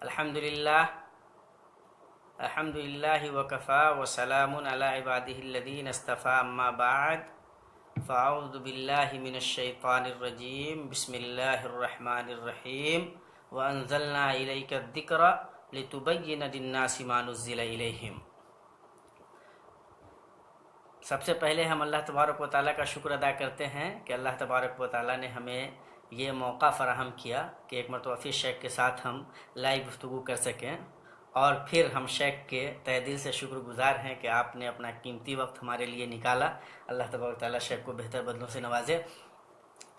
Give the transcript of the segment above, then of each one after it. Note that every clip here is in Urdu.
الحمدللہ الحمدللہ وکفا وسلام علی عبادہ الذین اصطفیٰ اما بعد فاعوذ باللہ من الشیطان الرجیم بسم اللہ الرحمن الرحیم وانزلنا الیک الذکر لتبین للناس ما نزل الیہم۔ سب سے پہلے ہم اللہ تبارک و تعالیٰ کا شکر ادا کرتے ہیں کہ اللہ تبارک و تعالیٰ نے ہمیں یہ موقع فراہم کیا کہ ایک مرتبہ پھر شیخ کے ساتھ ہم لائیو گفتگو کر سکیں، اور پھر ہم شیخ کے تہ دل سے شکر گزار ہیں کہ آپ نے اپنا قیمتی وقت ہمارے لیے نکالا۔ اللہ تبارک و تعالیٰ شیخ کو بہتر بدلوں سے نوازے۔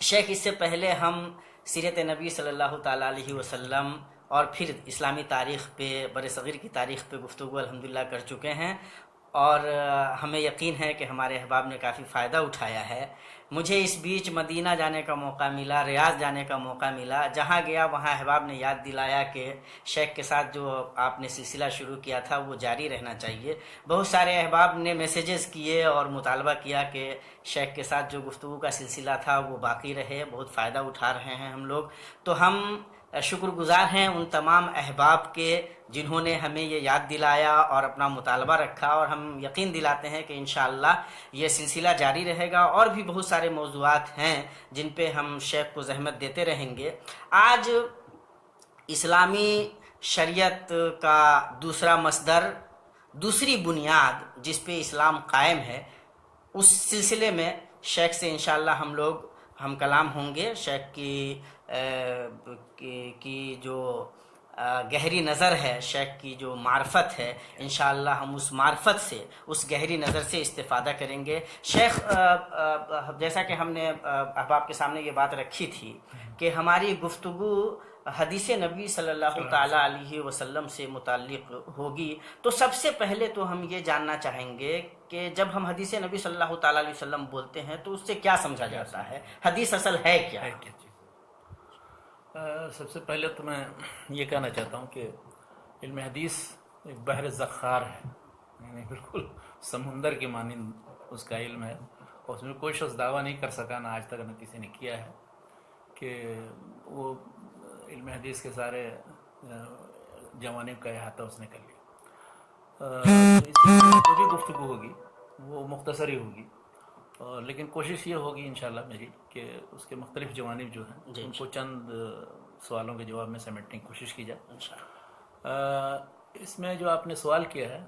شیخ، اس سے پہلے ہم سیرت نبی صلی اللہ تعالیٰ علیہ وسلم اور پھر اسلامی تاریخ پہ، بر صغیر کی تاریخ پہ گفتگو الحمدللہ کر چکے ہیں، اور ہمیں یقین ہے کہ ہمارے احباب نے کافی فائدہ اٹھایا ہے۔ مجھے اس بیچ مدینہ جانے کا موقع ملا، ریاض جانے کا موقع ملا، جہاں گیا وہاں احباب نے یاد دلایا کہ شیخ کے ساتھ جو آپ نے سلسلہ شروع کیا تھا وہ جاری رہنا چاہیے۔ بہت سارے احباب نے میسیجز کیے اور مطالبہ کیا کہ شیخ کے ساتھ جو گفتگو کا سلسلہ تھا وہ باقی رہے، بہت فائدہ اٹھا رہے ہیں ہم لوگ۔ تو ہم شکر گزار ہیں ان تمام احباب کے جنہوں نے ہمیں یہ یاد دلایا اور اپنا مطالبہ رکھا، اور ہم یقین دلاتے ہیں کہ انشاءاللہ یہ سلسلہ جاری رہے گا، اور بھی بہت سارے موضوعات ہیں جن پہ ہم شیخ کو زحمت دیتے رہیں گے۔ آج اسلامی شریعت کا دوسرا مصدر، دوسری بنیاد جس پہ اسلام قائم ہے، اس سلسلے میں شیخ سے انشاءاللہ ہم کلام ہوں گے۔ شیخ کی جو گہری نظر ہے، شیخ کی جو معرفت ہے، انشاءاللہ ہم اس معرفت سے، اس گہری نظر سے استفادہ کریں گے۔ شیخ، جیسا کہ ہم نے احباب کے سامنے یہ بات رکھی تھی کہ ہماری گفتگو حدیث نبی صلی اللہ تعالیٰ علیہ وسلم سے متعلق ہوگی، تو سب سے پہلے تو ہم یہ جاننا چاہیں گے کہ جب ہم حدیث نبی صلی اللہ تعالیٰ علیہ وسلم بولتے ہیں تو اس سے کیا سمجھا جاتا ہے؟ حدیث اصل ہے کیا؟ سب سے پہلے تو میں یہ کہنا چاہتا ہوں کہ علم حدیث ایک بحر زخار ہے، یعنی بالکل سمندر کے مانند اس کا علم ہے، اور اس میں کوئی شخص دعویٰ نہیں کر سکا، نہ آج تک نہ کسی نے کیا ہے کہ وہ علم حدیث کے سارے جوانب کا احاطہ اس نے کر لیا۔ تو اس میں جو بھی گفتگو ہوگی وہ مختصر ہی ہوگی، لیکن کوشش یہ ہوگی انشاءاللہ میری کہ اس کے مختلف جوانب جو ہیں ان کو چند سوالوں کے جواب میں سمیٹنے کی کوشش کی جائے۔ اس میں جو آپ نے سوال کیا ہے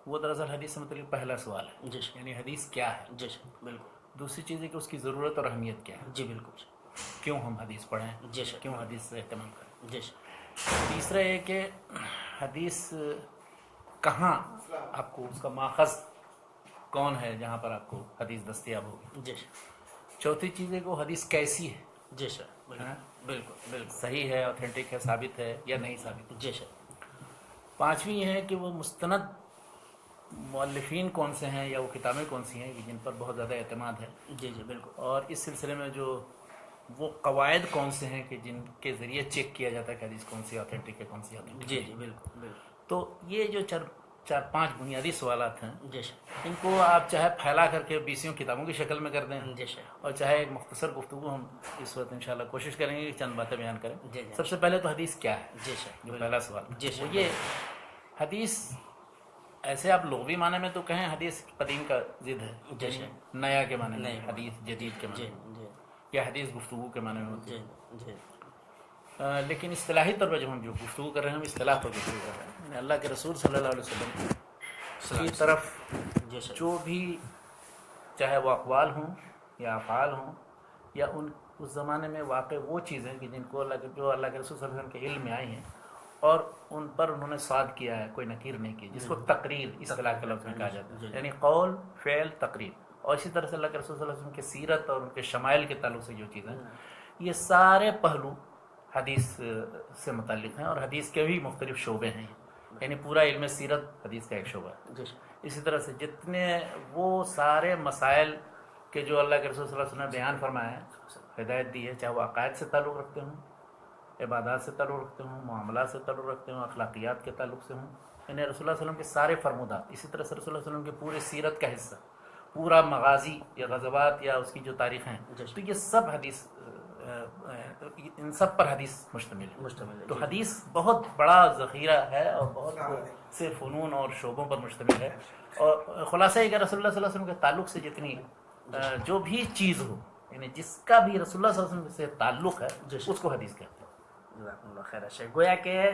وہ دراصل حدیث سے متعلق پہلا سوال ہے، یعنی حدیث کیا ہے۔ جی بالکل۔ دوسری چیز ہے کہ اس کی ضرورت اور اہمیت کیا ہے۔ جی بالکل۔ کیوں ہم حدیث پڑھیں، جی کیوں حدیث سے اہتمام کریں۔ جی تیسرا یہ کہ حدیث کہاں آپ کو، اس کا ماخذ کون ہے جہاں پر آپ کو حدیث دستیاب ہوگی۔ جی چوتھی چیز ہے کہ وہ حدیث کیسی ہے، جی سر، بالکل بالکل صحیح ہے، اوتھینٹک ہے، ثابت ہے یا نہیں ثابت۔ جی سر۔ پانچویں یہ ہے کہ وہ مستند مؤلفین کون سے ہیں یا وہ کتابیں کون سی ہیں جن پر بہت زیادہ اعتماد ہے۔ جی بالکل۔ اور اس سلسلے میں جو وہ قواعد کون سے ہیں کہ جن کے ذریعے چیک کیا جاتا ہے کہ حدیث کون سی اوتھینٹک ہے، کون سی اوتھینٹک۔ جی بالکل۔ تو یہ جو چار پانچ بنیادی سوالات ہیں، جی ان کو آپ چاہے پھیلا کر کے 20 کتابوں کی شکل میں کر دیں، جی اور چاہے ایک مختصر گفتگو ہم اس وقت انشاءاللہ کوشش کریں گے کہ چند باتیں بیان کریں۔ جی سب سے پہلے تو حدیث کیا ہے، جی سر، جو پہلا سوال جی وہ یہ حدیث، ایسے آپ لغوی معنی میں تو کہیں حدیث قدیم کا ضد ہے، جی نیا کے معنی میں، حدیث جدید کے معنی میں، یا حدیث گفتگو کے معنی میں ہوتی ہے۔ لیکن اصطلاحی طور پر جب ہم جو گفتگو کر رہے ہیں ہم اصطلاح پر گفتگو کر رہے ہیں، یعنی اللہ کے رسول صلی اللہ علیہ وسلم کی طرف جو بھی، چاہے وہ اقوال ہوں یا افعال ہوں، یا اس زمانے میں واقع وہ چیزیں کہ جن کو جو اللہ کے رسول صلی اللہ علیہ وسلم کے علم میں آئی ہیں اور ان پر انہوں نے صاد کیا ہے، کوئی نکیر نہیں کی، جس کو تقریر اصطلاح کے لفظ میں کہا جاتا ہے، یعنی قول، فعل، تقریر۔ اور اسی طرح سے اللہ کے رسول صلی اللہ علیہ وسلم کی سیرت اور ان کے شمائل کے تعلق سے جو چیزیں، یہ سارے پہلو حدیث سے متعلق ہیں، اور حدیث کے بھی مختلف شعبے ہیں، یعنی پورا علم سیرت حدیث کا ایک شعبہ ہے۔ اسی طرح سے جتنے وہ سارے مسائل کہ جو اللہ کے رسول صلی اللہ علیہ وسلم نے بیان فرمایا ہے، ہدایت دی ہے، چاہے وہ عقائد سے تعلق رکھتے ہوں، عبادات سے تعلق رکھتے ہوں، معاملات سے تعلق رکھتے ہوں، اخلاقیات کے تعلق سے ہوں، یعنی رسول اللہ صلی اللہ علیہ وسلم کے سارے فرمودات، اسی طرح سے رسول اللہ صلی اللہ علیہ وسلم کے پورے سیرت کا حصہ، پورا مغازی یا غزوات یا اس کی جو تاریخیں، تو یہ سب حدیث ان سب پر حدیث مشتمل ہے. تو حدیث بہت بڑا ذخیرہ ہے اور بہت سے فنون اور شعبوں پر مشتمل ہے. اور خلاصہ یہ کہ رسول اللہ صلی اللہ علیہ وسلم کے تعلق سے جتنی جو بھی چیز ہو، یعنی جس کا بھی رسول اللہ صلی اللہ علیہ وسلم سے تعلق ہے اس کو حدیث کہتے ہیں. جزاکم اللہ خیر شیخ. گویا کہ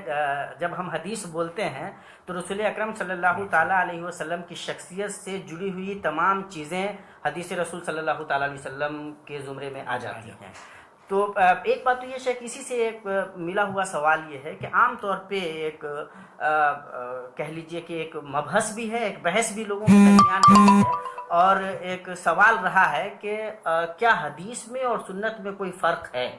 جب ہم حدیث بولتے ہیں تو رسول اکرم صلی اللہ تعالیٰ علیہ وسلم کی شخصیت سے جڑی ہوئی تمام چیزیں حدیث رسول صلی اللہ تعالیٰ علیہ وسلم کے زمرے میں آ جاتی ہیں. تو ایک بات تو یہ شیخ، اسی سے ایک ملا ہوا سوال یہ ہے کہ عام طور پہ ایک کہہ لیجئے کہ ایک مبحث بھی ہے، ایک بحث بھی لوگوں کے درمیان ہے، اور ایک سوال رہا ہے کہ کیا حدیث میں اور سنت میں کوئی فرق ہے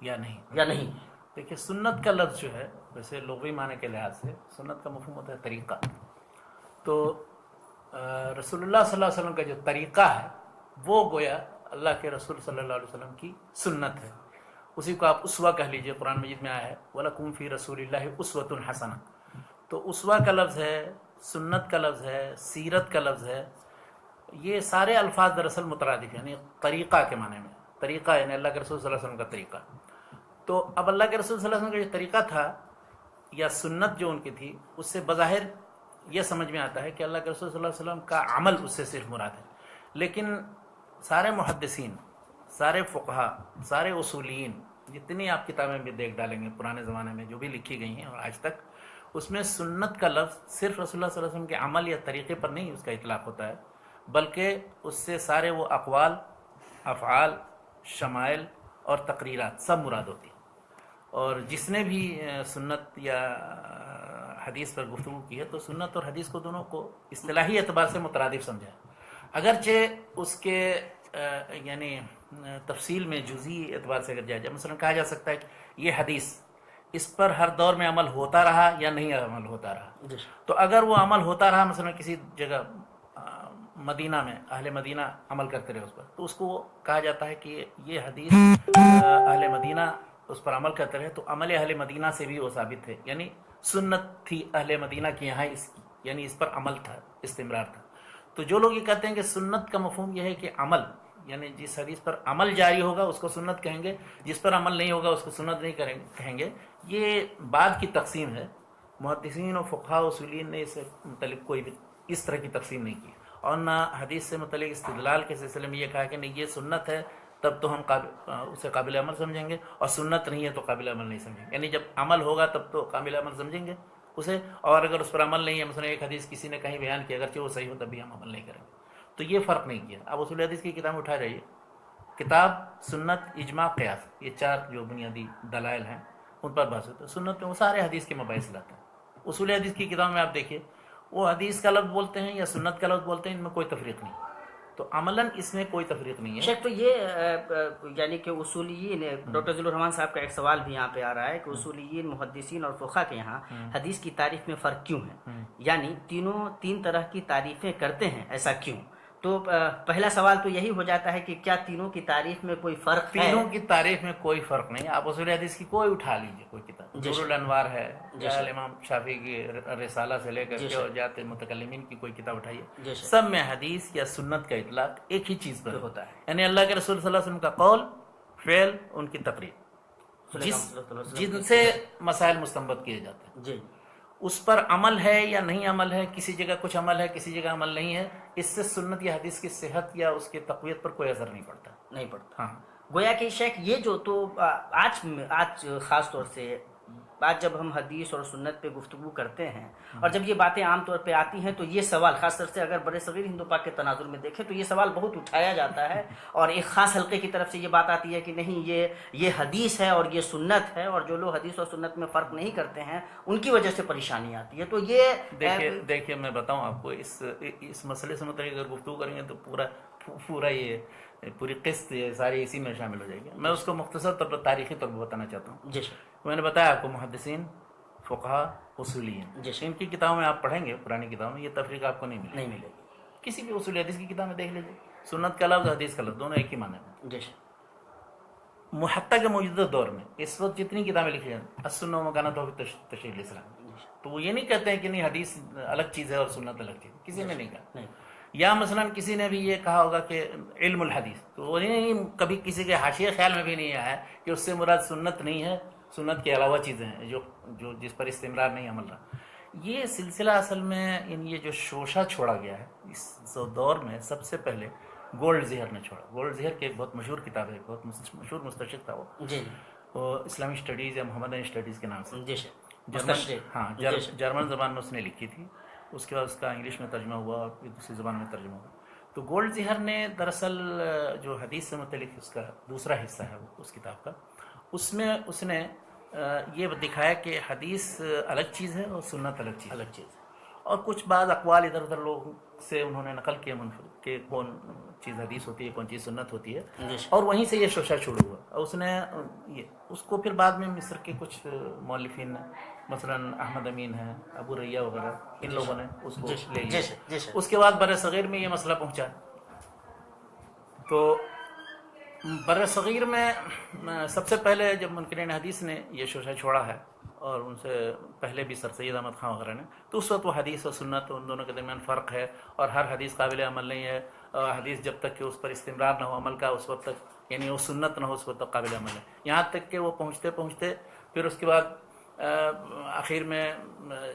یا نہیں. دیکھیے، سنت کا لفظ جو ہے ویسے لغوی معنی کے لحاظ سے سنت کا مفہوم ہوتا ہے طریقہ. تو رسول اللہ صلی اللہ علیہ وسلم کا جو طریقہ ہے وہ گویا اللہ کے رسول صلی اللہ علیہ وسلم کی سنت ہے. اسی کو آپ اسوہ کہہ لیجئے. قرآن مجید میں آیا ہے وَلَكُمْ فِي رَسُولِ اللَّهِ أُسْوَةٌ حَسَنَةٌ. تو اسوہ کا لفظ ہے، سنت کا لفظ ہے، سیرت کا لفظ ہے. یہ سارے الفاظ دراصل مترادف ہیں، یعنی طریقہ کے معنی میں. طریقہ یعنی اللہ کے رسول صلی اللہ علیہ وسلم کا طریقہ. تو اب اللہ کے رسول صلی اللہ علیہ وسلم کا جو طریقہ تھا یا سنت جو ان کی تھی، اس سے بظاہر یہ سمجھ میں آتا ہے کہ اللہ کے رسول صلی اللہ علیہ وسلم کا عمل اس سے صرف مراد ہے. لیکن سارے محدثین، سارے فقہا، سارے اصولین، جتنی آپ کتابیں بھی دیکھ ڈالیں گے پرانے زمانے میں جو بھی لکھی گئی ہیں اور آج تک، اس میں سنت کا لفظ صرف رسول اللہ صلی اللہ علیہ وسلم کے عمل یا طریقے پر نہیں اس کا اطلاق ہوتا ہے، بلکہ اس سے سارے وہ اقوال، افعال، شمائل اور تقریرات سب مراد ہوتی ہیں. اور جس نے بھی سنت یا حدیث پر گفتگو کی ہے تو سنت اور حدیث کو دونوں کو اصطلاحی اعتبار سے مترادف سمجھا ہے. اگرچہ اس کے یعنی تفصیل میں جزئی اعتبار سے اگر جائے جائے، مثلا کہا جا سکتا ہے کہ یہ حدیث اس پر ہر دور میں عمل ہوتا رہا یا نہیں عمل ہوتا رہا. تو اگر وہ عمل ہوتا رہا، مثلا کسی جگہ مدینہ میں اہل مدینہ عمل کرتے رہے اس پر، تو اس کو کہا جاتا ہے کہ یہ حدیث اہل مدینہ اس پر عمل کرتے رہے تو عمل اہل مدینہ سے بھی وہ ثابت ہے، یعنی سنت تھی اہل مدینہ کی یہاں اس کی، یعنی اس پر عمل تھا، استمرار تھا. تو جو لوگ یہ کہتے ہیں کہ سنت کا مفہوم یہ ہے کہ عمل، یعنی جس حدیث پر عمل جاری ہوگا اس کو سنت کہیں گے، جس پر عمل نہیں ہوگا اس کو سنت نہیں کہیں گے، یہ بعد کی تقسیم ہے. محدثین و فقہاء و اصولین نے اس سے متعلق کوئی بھی اس طرح کی تقسیم نہیں کی، اور نہ حدیث سے متعلق استدلال کے سلسلے میں یہ کہا کہ نہیں یہ سنت ہے تب تو ہم اسے قابل عمل سمجھیں گے، اور سنت نہیں ہے تو قابل عمل نہیں سمجھیں گے. یعنی جب عمل ہوگا تب تو قابل عمل سمجھیں گے اسے، اور اگر اس پر عمل نہیں ہے، مثلا ایک حدیث کسی نے کہیں بیان کیا اگرچہ وہ صحیح ہو تب بھی ہم عمل نہیں کریں گے. تو یہ فرق نہیں کیا. اب اصول حدیث کی کتاب اٹھا رہی ہے، کتاب، سنت، اجماع، قیاس، یہ چار جو بنیادی دلائل ہیں ان پر بحث ہوتا ہے. سنت میں وہ سارے حدیث کے مباحث لاتے ہیں. اصول حدیث کی کتاب میں آپ دیکھیے وہ حدیث کا لفظ بولتے ہیں یا سنت کا لفظ بولتے ہیں، ان میں کوئی تفریق نہیں. تو عملاً اس میں کوئی تفریق نہیں ہے. شیخ تو یہ یعنی کہ اصولیین، ڈاکٹر ذل الرحمان صاحب کا ایک سوال بھی یہاں پہ آ رہا ہے کہ اصولیین، محدثین اور فقہا کے یہاں حدیث کی تعریف میں فرق کیوں ہے؟ یعنی تین طرح کی تعریفیں کرتے ہیں، ایسا کیوں؟ تو پہلا سوال تو یہی ہو جاتا ہے کہ کیا تینوں کی تعریف میں کوئی فرق ہے؟ تینوں کی تعریف میں کوئی فرق نہیں. آپ اصول حدیث کی کوئی اٹھا لیجیے، کوئی کتاب، نور الانوار ہے، امام شافعی کی رسالہ سے لے کر کے اور جات متکلمین کی کوئی کتاب اٹھائیے، سب میں حدیث یا سنت کا اطلاق ایک ہی چیز پر ہوتا ہے، یعنی اللہ کے رسول صلی اللہ علیہ وسلم کا قول، فعل، ان کی تقریر، جن سے مسائل مستنبط کیے جاتے ہیں. اس پر عمل ہے یا نہیں عمل ہے، کسی جگہ کچھ عمل ہے کسی جگہ عمل نہیں ہے، اس سے سنت یا حدیث کی صحت یا اس کی تقویت پر کوئی اثر نہیں پڑتا. ہاں، گویا کہ شیخ یہ جو تو آج خاص طور سے آج جب ہم حدیث اور سنت پہ گفتگو کرتے ہیں اور جب یہ باتیں عام طور پہ آتی ہیں تو یہ سوال خاص طور سے اگر بر صغیر ہند و پاک کے تناظر میں دیکھیں تو یہ سوال بہت اٹھایا جاتا ہے، اور ایک خاص حلقے کی طرف سے یہ بات آتی ہے کہ نہیں یہ حدیث ہے اور یہ سنت ہے، اور جو لوگ حدیث اور سنت میں فرق نہیں کرتے ہیں ان کی وجہ سے پریشانی آتی ہے. تو یہ دیکھیے میں بتاؤں آپ کو، اس مسئلے سے متعلق اگر گفتگو کریں گے تو پورا یہ پوری قسط یہ ساری اسی میں شامل ہو جائے گی. میں اس کو مختصر طور پر تاریخی طور پر بتانا چاہتا ہوں. جی میں نے بتایا آپ کو محدثین، فقہا، اصولین، ان کی کتابوں میں آپ پڑھیں گے، پرانی کتابوں میں یہ تفریق آپ کو نہیں ملے گی. کسی بھی اصول حدیث کی کتاب میں دیکھ لیجیے، سنت کا لفظ، حدیث کا لفظ، دونوں ایک ہی معنی میں. حتیٰ کے موجودہ دور میں اس وقت جتنی کتابیں لکھی ہیں، السنہ و مکانۃ تشریح الاسلام، تو وہ یہ نہیں کہتے ہیں کہ نہیں حدیث الگ چیز ہے اور سنت الگ چیز، کسی نے نہیں کہا. یا مثلا کسی نے بھی یہ کہا ہوگا کہ علم الحدیث، تو وہ نہیں، کبھی کسی کے حاشیے خیال میں بھی نہیں آیا کہ اس سے مراد سنت نہیں ہے، سنت کے علاوہ چیزیں ہیں جو جس پر استمرار نہیں عمل رہا. یہ سلسلہ اصل میں یہ جو شوشہ چھوڑا گیا ہے اس دور میں، سب سے پہلے گولڈ زہر نے چھوڑا. گولڈ زہر کی ایک بہت مشہور کتاب ہے، بہت مشہور مستشرق تھا وہ، جی وہ اسلامی اسٹڈیز یا محمدن اسٹڈیز کے نام سے، جی جرمن زبان میں اس نے لکھی تھی. اس کے بعد اس کا انگلش میں ترجمہ ہوا اور پھر دوسری زبان میں ترجمہ ہوا. تو گولڈ زہر نے دراصل جو حدیث سے متعلق اس کا دوسرا حصہ ہے اس کتاب کا، اس میں اس نے یہ دکھایا کہ حدیث الگ چیز ہے اور سنت الگ چیز ہے. اور کچھ بعض اقوال ادھر ادھر لوگوں سے انہوں نے نقل کیے منفرد کہ کون چیز حدیث ہوتی ہے، کون چیز سنت ہوتی ہے، اور وہیں سے یہ شوشہ شروع ہوا. اور اس نے اس کو پھر بعد میں مصر کے کچھ مؤلفین مثلا احمد امین ہیں، ابو ریہ وغیرہ، ان لوگوں نے اس کو لے لیا. اس کے بعد بر صغیر میں یہ مسئلہ پہنچا. تو بر صغیر میں سب سے پہلے جب منکرین حدیث نے یہ شوشہ چھوڑا ہے، اور ان سے پہلے بھی سر سید احمد خان وغیرہ نے، تو اس وقت وہ حدیث اور سنت ان دونوں کے درمیان فرق ہے، اور ہر حدیث قابل عمل نہیں ہے. حدیث جب تک کہ اس پر استمرار نہ ہو عمل کا، اس وقت تک یعنی وہ سنت نہ ہو اس وقت تک قابل عمل ہے. یہاں تک کہ وہ پہنچتے پھر اس کے بعد آخر میں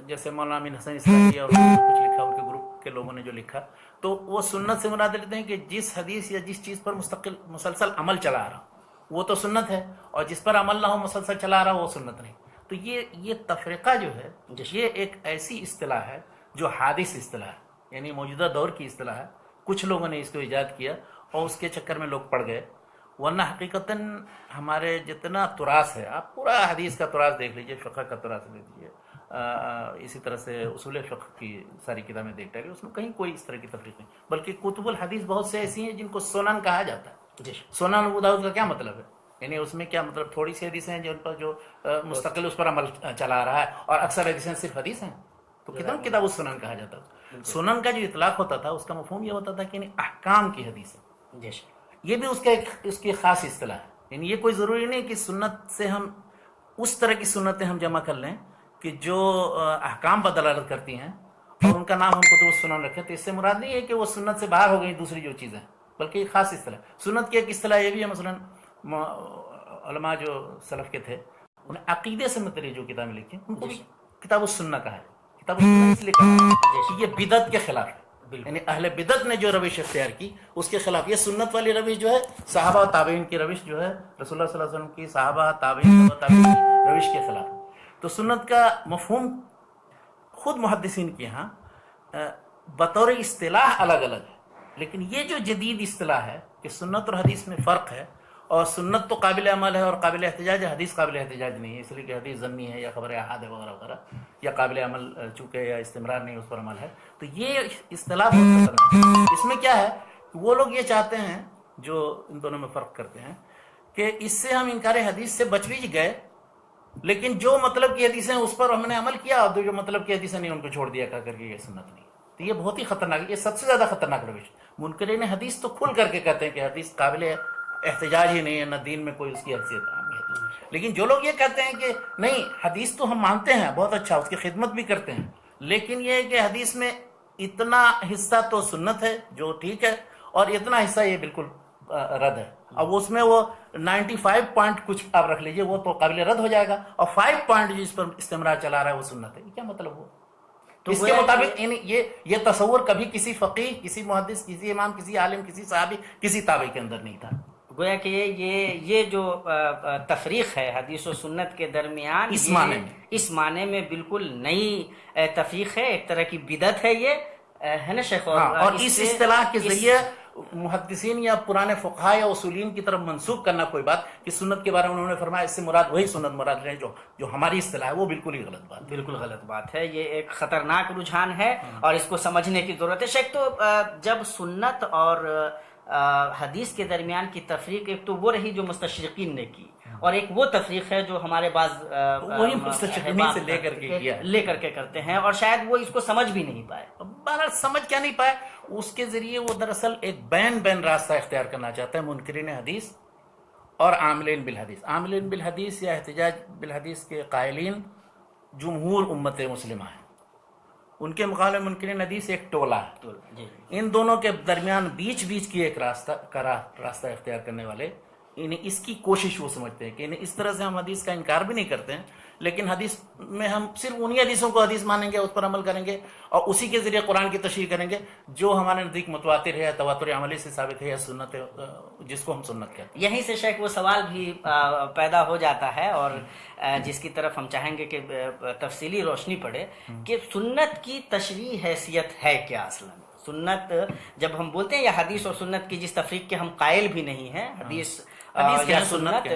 جیسے مولانا امین حسین اسلامی اور کچھ لکھا، ان کے گروپ کے لوگوں نے جو لکھا، تو وہ سنت سے مراد لیتے ہیں کہ جس حدیث یا جس چیز پر مسلسل عمل چلا آ رہا وہ تو سنت ہے، اور جس پر عمل نہ ہو مسلسل چلا آ رہا وہ سنت نہیں. تو یہ تفریقہ جو ہے یہ ایک ایسی اصطلاح ہے جو حادث اصطلاح ہے، یعنی موجودہ دور کی اصطلاح ہے. کچھ لوگوں نے اس کو ایجاد کیا اور اس کے چکر میں لوگ پڑ گئے، ورنہ حقیقتاً ہمارے جتنا تراث ہے، آپ پورا حدیث کا تراث دیکھ لیجئے، فقہ کا تراث دیکھ لیجئے، اسی طرح سے اصول فقہ کی ساری کتابیں دیکھتے ہیں، اس میں کہیں کوئی اس طرح کی تفریق نہیں، بلکہ کتب الحدیث بہت سے ایسی ہیں جن کو سنن کہا جاتا ہے. سنن ابو داؤد کا کیا مطلب ہے؟ یعنی اس میں کیا مطلب؟ تھوڑی سی حدیثیں ہیں جن پر جو مستقل اس پر عمل چلا رہا ہے، اور اکثر حدیثیں صرف حدیث ہیں، تو کتاب السنن کہا جاتا ہے. سنن کا جو اطلاق ہوتا تھا اس کا مفہوم یہ ہوتا تھا کہ یعنی احکام کی حدیث ہے. یہ بھی اس کی خاص اصطلاح ہے. یعنی یہ کوئی ضروری نہیں کہ سنت سے ہم اس طرح کی سنتیں ہم جمع کر لیں کہ جو احکام پر دلالت کرتی ہیں اور ان کا نام ہم کتب السنن رکھیں. تو اس سے مراد نہیں ہے کہ وہ سنت سے باہر ہو گئی دوسری جو چیزیں، بلکہ ایک خاص اصطلاح. سنت کی ایک اصطلاح یہ بھی ہے، مثلا علماء جو سلف کے تھے انہیں عقیدے سے متعلق جو کتابیں لکھی ان کو بھی کتاب السنہ کہا ہے. کتاب السنہ اس لیے کہا ہے کہ یہ بدعت کے خلاف ہے، یعنی اہل بدعت نے جو روش اختیار کی اس کے خلاف. یہ سنت والی روش جو ہے صحابہ و تابعین کی روش جو ہے، رسول اللہ صلی اللہ علیہ وسلم کی، صحابہ تابعین کی روش کے خلاف. تو سنت کا مفہوم خود محدثین کے ہاں بطور اصطلاح الگ الگ ہے، لیکن یہ جو جدید اصطلاح ہے کہ سنت اور حدیث میں فرق ہے، اور سنت تو قابل عمل ہے اور قابل احتجاج ہے، حدیث قابل احتجاج نہیں ہے، اس لیے کہ حدیث ضمنی ہے یا خبر احاد ہے وغیرہ وغیرہ، یا قابل عمل چونکہ یا استمرار نہیں اس پر عمل ہے. تو یہ اصطلاح بہت خطرناک ہے. اس میں کیا ہے کہ وہ لوگ یہ چاہتے ہیں جو ان دونوں میں فرق کرتے ہیں کہ اس سے ہم انکار حدیث سے بچ بھی گئے، لیکن جو مطلب کی حدیثیں اس پر ہم نے عمل کیا، اور جو مطلب کی حدیثیں نہیں ان کو چھوڑ دیا کر کے یہ سنت نہیں. تو یہ بہت ہی خطرناک ہے، یہ سب سے زیادہ خطرناک روش. منکرین حدیث تو کھل کر کے کہتے ہیں کہ حدیث قابل احتجاج ہی نہیں ہے، نہ دین میں کوئی اس کی حیثیت ہے. لیکن جو لوگ یہ کہتے ہیں کہ نہیں حدیث تو ہم مانتے ہیں، بہت اچھا، اس کی خدمت بھی کرتے ہیں، لیکن یہ ہے کہ حدیث میں اتنا حصہ تو سنت ہے جو ٹھیک ہے، اور اتنا حصہ یہ بالکل رد ہے. اب اس میں وہ 95 پوائنٹ کچھ آپ رکھ لیجئے، وہ تو قابل رد ہو جائے گا، اور 5 پوائنٹ جس پر استمرار چلا رہا ہے وہ سنت ہے. یہ کیا مطلب ہوا؟ تو اس کے مطابق یہ تصور کبھی کسی فقیہ، کسی محدث، کسی امام، کسی عالم، کسی صحابی، کسی تابعی کے اندر نہیں تھا. گویا کہ یہ جو تفریق ہے حدیث و سنت کے درمیان، اس معنی میں بالکل نئی تفریق ہے، ایک طرح کی بدعت ہے یہ، ہے نا شیخ؟ اور اس اصطلاح کے ذریعے محدثین یا پرانے فقہاء یا اصولین کی طرف منسوخ کرنا کوئی بات کہ سنت کے بارے میں انہوں نے فرمایا اس سے مراد وہی سنت مراد ہے جو ہماری اصطلاح ہے، وہ بالکل ہی غلط بات، بالکل غلط بات ہے. یہ ایک خطرناک رجحان ہے اور اس کو سمجھنے کی ضرورت ہے. شیخ تو جب سنت اور حدیث کے درمیان کی تفریق ایک تو وہ رہی جو مستشرقین نے کی، اور ایک وہ تفریق ہے جو ہمارے بعض وہی مستشرقین سے لے کر کے کرتے ہیں، اور شاید وہ اس کو سمجھ بھی نہیں پائے. بہرحال سمجھ کیا نہیں پائے، اس کے ذریعے وہ دراصل ایک بین راستہ اختیار کرنا چاہتا ہے منکرین حدیث اور عاملین بالحدیث. عاملین بالحدیث یا احتجاج بالحدیث کے قائلین جمہور امت مسلمہ ہیں، ان کے مقابلے میں منکرین حدیث ایک ٹولہ ہے. ان دونوں کے درمیان بیچ کی ایک راستہ اختیار کرنے والے انہیں اس کی کوشش وہ سمجھتے ہیں کہ انہیں اس طرح سے ہم حدیث کا انکار بھی نہیں کرتے ہیں، لیکن حدیث میں ہم صرف انہی حدیثوں کو حدیث مانیں گے، اس پر عمل کریں گے اور اسی کے ذریعے قرآن کی تشریح کریں گے جو ہمارے نزدیک متواتر ہے، تواتر عملی سے ثابت ہے، یا سنت ہے جس کو ہم سنت کہتے ہیں. یہیں سے شیخ وہ سوال بھی پیدا ہو جاتا ہے اور جس کی طرف ہم چاہیں گے کہ تفصیلی روشنی پڑے کہ سنت کی تشریح حیثیت ہے کیا اصلا. سنت جب ہم بولتے ہیں یا حدیث اور سنت کی جس تفریق کے ہم قائل بھی نہیں ہیں، حدیث یا سنت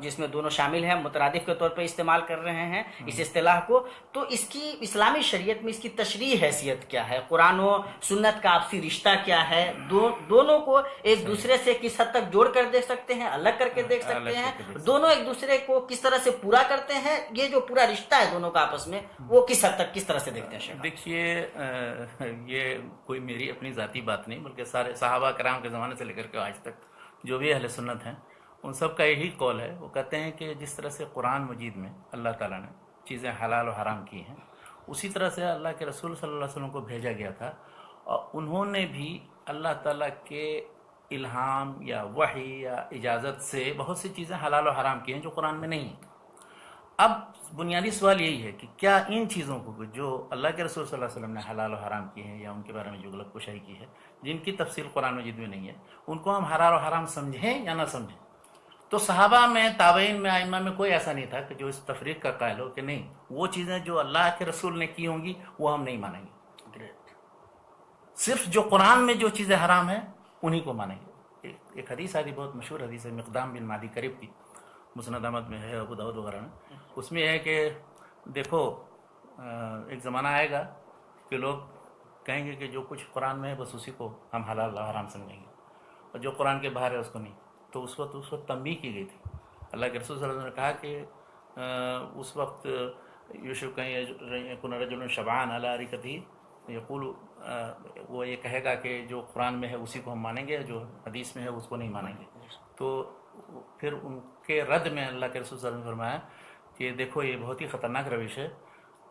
جس میں دونوں شامل ہیں، مترادف کے طور پہ استعمال کر رہے ہیں اس اصطلاح کو، تو اس کی اسلامی شریعت میں اس کی تشریح حیثیت کیا ہے؟ قرآن و سنت کا آپسی رشتہ کیا ہے؟ دونوں کو ایک دوسرے سے کس حد تک جوڑ کر دیکھ سکتے ہیں، الگ کر کے دیکھ سکتے ہیں؟ دونوں ایک دوسرے کو کس طرح سے پورا کرتے ہیں؟ یہ جو پورا رشتہ ہے دونوں کا آپس میں، وہ کس حد تک کس طرح سے دیکھتے ہیں؟ دیکھیے، یہ کوئی میری اپنی ذاتی بات نہیں، بلکہ سارے صحابہ کرام کے زمانے سے لے کر کے آج تک جو بھی اہل سنت ہیں ان سب کا یہی قول ہے. وہ کہتے ہیں کہ جس طرح سے قرآن مجید میں اللہ تعالیٰ نے چیزیں حلال و حرام کی ہیں، اسی طرح سے اللہ کے رسول صلی اللہ علیہ وسلم کو بھیجا گیا تھا اور انہوں نے بھی اللہ تعالیٰ کے الہام یا وحی یا اجازت سے بہت سی چیزیں حلال و حرام کی ہیں جو قرآن میں نہیں ہیں. اب بنیادی سوال یہی ہے کہ کیا ان چیزوں کو جو اللہ کے رسول صلی اللہ علیہ وسلم نے حلال و حرام کی ہیں یا ان کے بارے میں جو غلط کشائی کی ہے، جن کی تفصیل قرآن مجید میں نہیں ہے، ان کو ہم حلال و حرام سمجھیں یا نہ سمجھیں؟ تو صحابہ میں، تابعین میں، ائمہ میں کوئی ایسا نہیں تھا کہ جو اس تفریق کا قائل ہو کہ نہیں، وہ چیزیں جو اللہ کے رسول نے کی ہوں گی وہ ہم نہیں مانیں گے، صرف جو قرآن میں جو چیزیں حرام ہیں انہی کو مانیں گے. ایک حدیث آتی، بہت مشہور حدیث ہے، مقدام بن معدی کرب کی، مسند احمد میں ہے، ابو داؤد وغیرہ میں. اس میں یہ ہے کہ دیکھو ایک زمانہ آئے گا کہ لوگ کہیں گے کہ جو کچھ قرآن میں ہے بس اسی کو ہم حلال و حرام سمجھیں گے اور جو قرآن کے باہر ہے اس کو نہیں. تو اس وقت تنبیہ کی گئی تھی. اللہ کے رسول صلی اللہ علیہ وسلم نے کہا کہ اس وقت یوشف کہیں رجل شبعان علی ارکتہ یقول، وہ یہ کہے گا کہ جو قرآن میں ہے اسی کو ہم مانیں گے، جو حدیث میں ہے اس کو نہیں مانیں گے. تو پھر ان کے رد میں اللہ کے رسول صلی اللہ علیہ وسلم نے فرمایا کہ دیکھو یہ بہت ہی خطرناک روش ہے،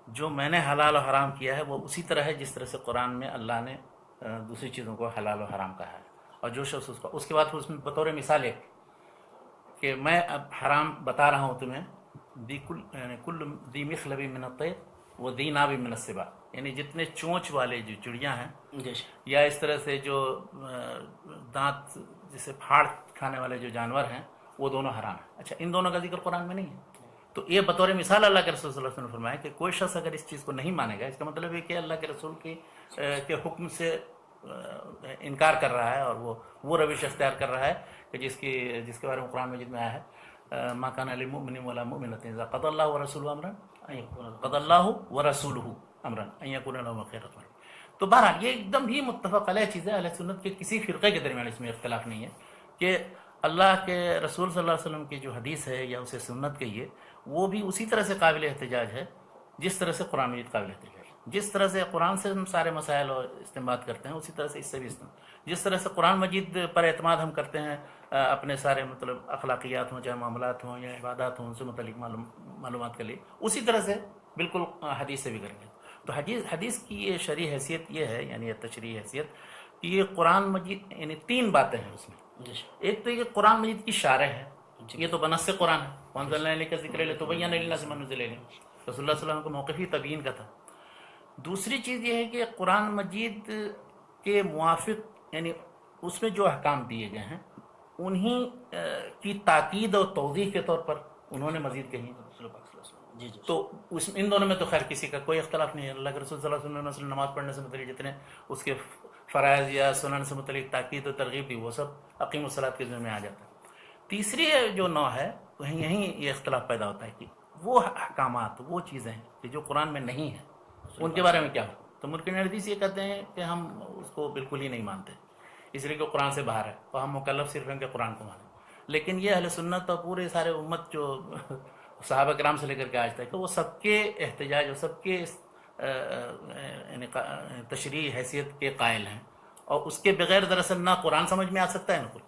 جو میں نے حلال و حرام کیا ہے وہ اسی طرح ہے جس طرح سے قرآن میں اللہ نے دوسری چیزوں کو حلال و حرام کہا ہے. اور جو شخص اس کے بعد اس میں بطور مثال ہے کہ میں اب حرام بتا رہا ہوں تمہیں، کل دی مخلب من الطیر و دی ناب من السباع، یعنی جتنے چونچ والے جو چڑیاں ہیں یا اس طرح سے جو دانت جسے پھاڑ کھانے والے جو جانور ہیں وہ دونوں حرام ہیں. اچھا، ان دونوں کا ذکر قرآن میں نہیں ہے. تو یہ بطور مثال اللہ کے رسول صلی اللہ علیہ وسلم نے فرمایا کہ کوئی شخص اگر اس چیز کو نہیں مانے گا، اس کا مطلب ہے کہ اللہ کے رسول کے حکم سے انکار کر رہا ہے اور وہ روش اختیار کر رہا ہے کہ جس کے بارے میں قرآن مجید میں آیا ہے ما کان للمؤمن ولا مؤمنۃ اذا قضى الله ورسوله امرا قضى الله ورسوله امرا ان يكون لهم الخيرة. تو بہرحال یہ ایک دم ہی متفق علیہ چیز ہے. اہل سنت کے کسی فرقے کے درمیان اس میں اختلاف نہیں ہے کہ اللہ کے رسول صلی اللہ علیہ وسلم کی جو حدیث ہے یا اسے سنت کہیے، وہ بھی اسی طرح سے قابل احتجاج ہے جس طرح سے قرآن مجید قابل احتجاج ہے. جس طرح سے قرآن سے ہم سارے مسائل اور استنباط کرتے ہیں اسی طرح سے اس سے بھی جس طرح سے قرآن مجید پر اعتماد ہم کرتے ہیں اپنے سارے مطلب اخلاقیات ہوں، چاہے معاملات ہوں یا عبادات ہوں، ان سے متعلق معلومات کے لیے اسی طرح سے بالکل حدیث سے بھی کریں گے. تو حدیث کی یہ شرعی حیثیت یہ ہے، یعنی یہ تشریعی حیثیت کہ یہ قرآن مجید، یعنی تین باتیں ہیں اس میں. ایک تو یہ قرآن مجید کی شارح ہے، یہ تو بنص قرآن ہے، وانزلنا الیک الذکر لتبین للناس ما نزل الیہم، رسول اللہ صلی اللہ علیہ وسلم کو موقف ہی تبیین کا تھا. دوسری چیز یہ ہے کہ قرآن مجید کے موافق، یعنی اس میں جو احکام دیے گئے ہیں انہی کی تاکید اور توضیح کے طور پر انہوں نے مزید کہیں. تو ان دونوں میں تو خیر کسی کا کوئی اختلاف نہیں ہے. اللہ کے رسول صلی اللہ علیہ وسلم نے نماز پڑھنے سے متعلق جتنے اس کے فرائض یا سنن سے متعلق تاکید و ترغیب دی، وہ سب اقیم الصلاۃ کے ذمہ میں آ جاتا ہے. تیسری جو نوع ہے یہیں یہ اختلاف پیدا ہوتا ہے کہ وہ احکامات، وہ چیزیں کہ جو قرآن میں نہیں ہیں ان کے بارے میں کیا ہو. تو منکرین حدیث یہ کہتے ہیں کہ ہم اس کو بالکل ہی نہیں مانتے، اس لیے کہ قرآن سے باہر ہے اور ہم مکلف صرف ہیں کہ قرآن کو مانیں. لیکن یہ اہل سنت اور پورے سارے امت جو صحابہ کرام سے لے کر کے آج تک، وہ سب کے احتجاج اور سب کے تشریعی حیثیت کے قائل ہیں. اور اس کے بغیر دراصل نہ قرآن سمجھ میں آ سکتا ہے نہ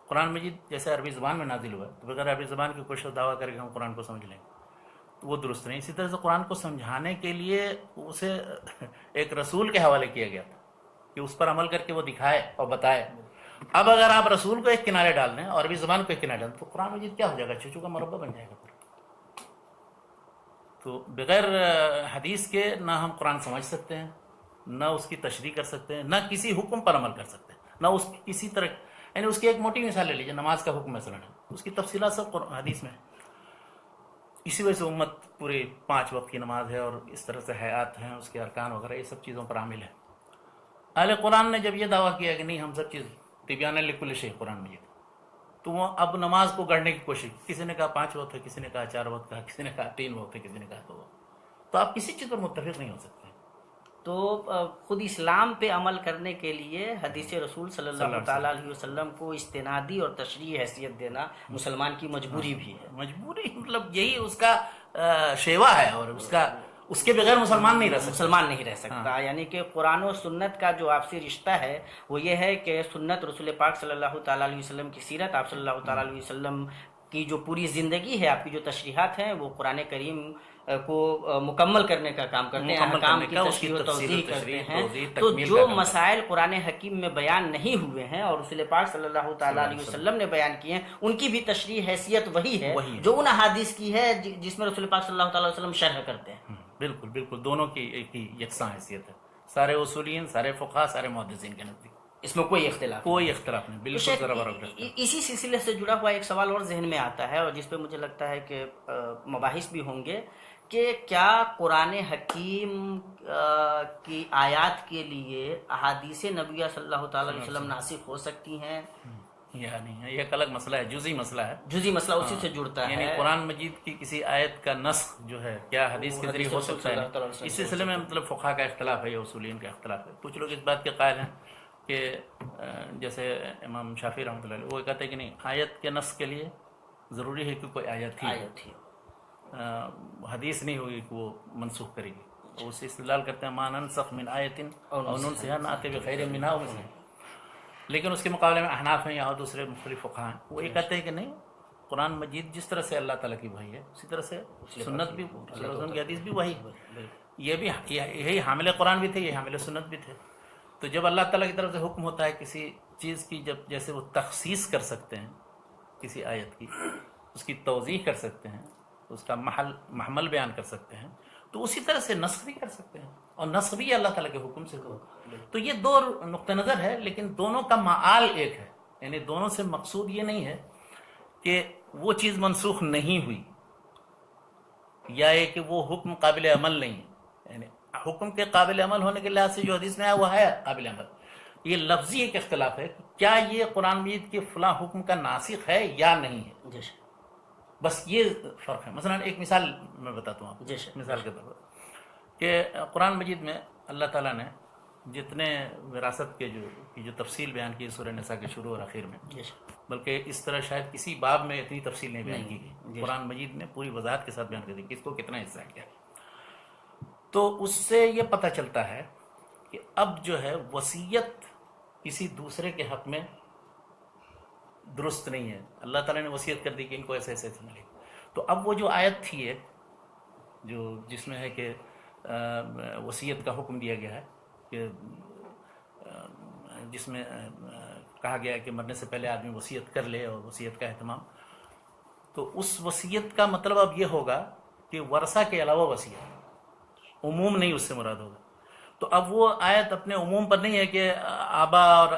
قرآن مجید جیسے عربی زبان میں نازل ہوا ہے، تو بغیر عربی زبان کی کوئی شخص دعویٰ کرے کہ ہم قرآن کو سمجھ لیں گے وہ درست نہیں. اسی طرح سے قرآن کو سمجھانے کے لیے اسے ایک رسول کے حوالے کیا گیا تھا کہ اس پر عمل کر کے وہ دکھائے اور بتائے. اب اگر آپ رسول کو ایک کنارے ڈال دیں اور عربی زبان کو ایک کنارے ڈال دیں تو قرآن مجید کیا ہو جائے گا؟ چوچو کا مربع بن جائے گا. تو بغیر حدیث کے نہ ہم قرآن سمجھ سکتے ہیں، نہ اس کی تشریح کر سکتے ہیں، نہ کسی حکم پر عمل کر سکتے ہیں، نہ اس کی کسی طرح. یعنی اس کی ایک موٹی مثال لے لیجیے، نماز کا حکم مثلا ہے، اس کی تفصیلات سب حدیث میں ہے. اسی وجہ سے امت پورے 5 وقت کی نماز ہے اور اس طرح سے حیات ہیں، اس کے ارکان وغیرہ یہ سب چیزوں پر عامل ہے. اہل قرآن نے جب یہ دعویٰ کیا کہ نہیں ہم سب چیز طبیان لکل شیء قرآن مجید، تو وہ اب نماز کو گڑھنے کی کوشش، کسی نے کہا 5 وقت ہے، کسی نے کہا 4 وقت کہا، کسی نے کہا 3 وقت ہے، کسی نے کہا 2 وقت. تو آپ کسی چیز پر متفق نہیں ہو سکتے. تو خود اسلام پہ عمل کرنے کے لیے حدیث رسول صلی اللہ تعالیٰ علیہ وسلم کو استنادی اور تشریعی حیثیت دینا مسلمان کی مجبوری بھی ہے. مجبوری مطلب یہی اس کا شیوا ہے، اور اس کے بغیر مسلمان نہیں رہ سکتا. یعنی کہ قرآن و سنت کا جو آپسی رشتہ ہے وہ یہ ہے کہ سنت رسول پاک صلی اللہ تعالیٰ علیہ وسلم کی سیرت، آپ صلی اللہ تعالیٰ علیہ وسلم کی جو پوری زندگی ہے، آپ کی جو تشریحات ہیں وہ قرآن کریم کو مکمل کرنے کا کام کرتے ہیں، احکام کی تشریح و توضیح کرتے ہیں. تو جو مسائل قرآن حکیم میں بیان نہیں ہوئے ہیں اور رسول پاک صلی اللہ تعالیٰ علیہ وسلم نے بیان کیے ہیں، ان کی بھی تشریح حیثیت وہی ہے جو ان احادیث کی ہے جس میں رسول پاک صلی اللہ تعالیٰ علیہ وسلم شرح کرتے ہیں. بالکل بالکل، دونوں کی ایک ہی یکساں حیثیت ہے، سارے اصولین، سارے فقہا، سارے محدثین کے نزدیک اس میں کوئی اختلاف نہیں. بالکل. اسی سلسلے سے جڑا ہوا ایک سوال اور ذہن میں آتا ہے اور جس پہ مجھے لگتا ہے کہ مباحث بھی ہوں گے کہ کیا قرآن حکیم کی آیات کے لیے احادیث نبویہ صلی اللہ تعالیٰ علیہ وسلم ناسخ ہو سکتی ہیں یا نہیں ہے؟ یہ ایک الگ مسئلہ ہے، جزئی مسئلہ ہے. جزئی مسئلہ اسی سے جڑتا ہے. یعنی قرآن مجید کی کسی آیت کا نسخ جو ہے کیا حدیث کے ذریعے ہو سکتا ہے؟ اس سلسلے میں مطلب فقہا کا اختلاف ہے یا اصولین کا اختلاف ہے. کچھ لوگ اس بات کے قائل ہیں کہ جیسے امام شافعی رحمۃ اللہ علیہ وہ کہتے ہیں کہ نہیں، آیت کے نسخ کے لیے ضروری ہے کہ کوئی آیت تھی، حدیث نہیں ہوگی کہ وہ منسوخ کرے گی. وہ اسے استدلال کرتے ہیں ما ننسخ من آیت او ننسها نأتی بخیر منها او مثلها. لیکن اس کے مقابلے میں احناف ہیں یا دوسرے مختلف فقہا ہیں، وہ یہ کہتے ہیں کہ نہیں، قرآن مجید جس طرح سے اللہ تعالیٰ کی وحی ہے اسی طرح سے سنت بھی، کی حدیث بھی وحی، یہ بھی یہی حامل قرآن بھی تھے، یہ حامل سنت بھی تھے. تو جب اللہ تعالیٰ کی طرف سے حکم ہوتا ہے کسی چیز کی، جب جیسے وہ تخصیص کر سکتے ہیں کسی آیت کی، اس کی توضیح کر سکتے ہیں، اس کا محمل بیان کر سکتے ہیں، تو اسی طرح سے نسخ بھی کر سکتے ہیں، اور نسخ بھی اللہ تعالیٰ کے حکم سے ہو. تو یہ 2 نقطہ نظر ہے، لیکن دونوں کا معال ایک ہے. یعنی دونوں سے مقصود یہ نہیں ہے کہ وہ چیز منسوخ نہیں ہوئی یا یہ کہ وہ حکم قابل عمل نہیں ہے. یعنی حکم کے قابل عمل ہونے کے لحاظ سے جو حدیث میں ہے وہ ہے قابل عمل. یہ لفظی ایک اختلاف ہے کہ کیا یہ قرآن مجید کے فلاں حکم کا ناسخ ہے یا نہیں ہے، بس یہ فرق ہے. مثلا ایک مثال میں بتاتا ہوں آپ، مثال کے طور پر کہ قرآن مجید میں اللہ تعالیٰ نے جتنے وراثت کے جو تفصیل بیان کی سورہ نساء کے شروع اور اخیر میں، بلکہ اس طرح شاید کسی باب میں اتنی تفصیل نہیں بیان کی گئی. قرآن مجید نے پوری وضاحت کے ساتھ بیان کر دی کہ اس کو کتنا حصہ کیا. تو اس سے یہ پتہ چلتا ہے کہ اب جو ہے وصیت کسی دوسرے کے حق میں درست نہیں ہے. اللہ تعالیٰ نے وصیت کر دی کہ ان کو ایسے ایسے ملے. تو اب وہ جو آیت تھی ایک جس میں ہے کہ وصیت کا حکم دیا گیا ہے، کہ جس میں کہا گیا ہے کہ مرنے سے پہلے آدمی وصیت کر لے اور وصیت کا اہتمام، تو اس وصیت کا مطلب اب یہ ہوگا کہ ورثہ کے علاوہ وصیت، عموم نہیں اس سے مراد ہوگا. تو اب وہ آیت اپنے عموم پر نہیں ہے کہ آبا اور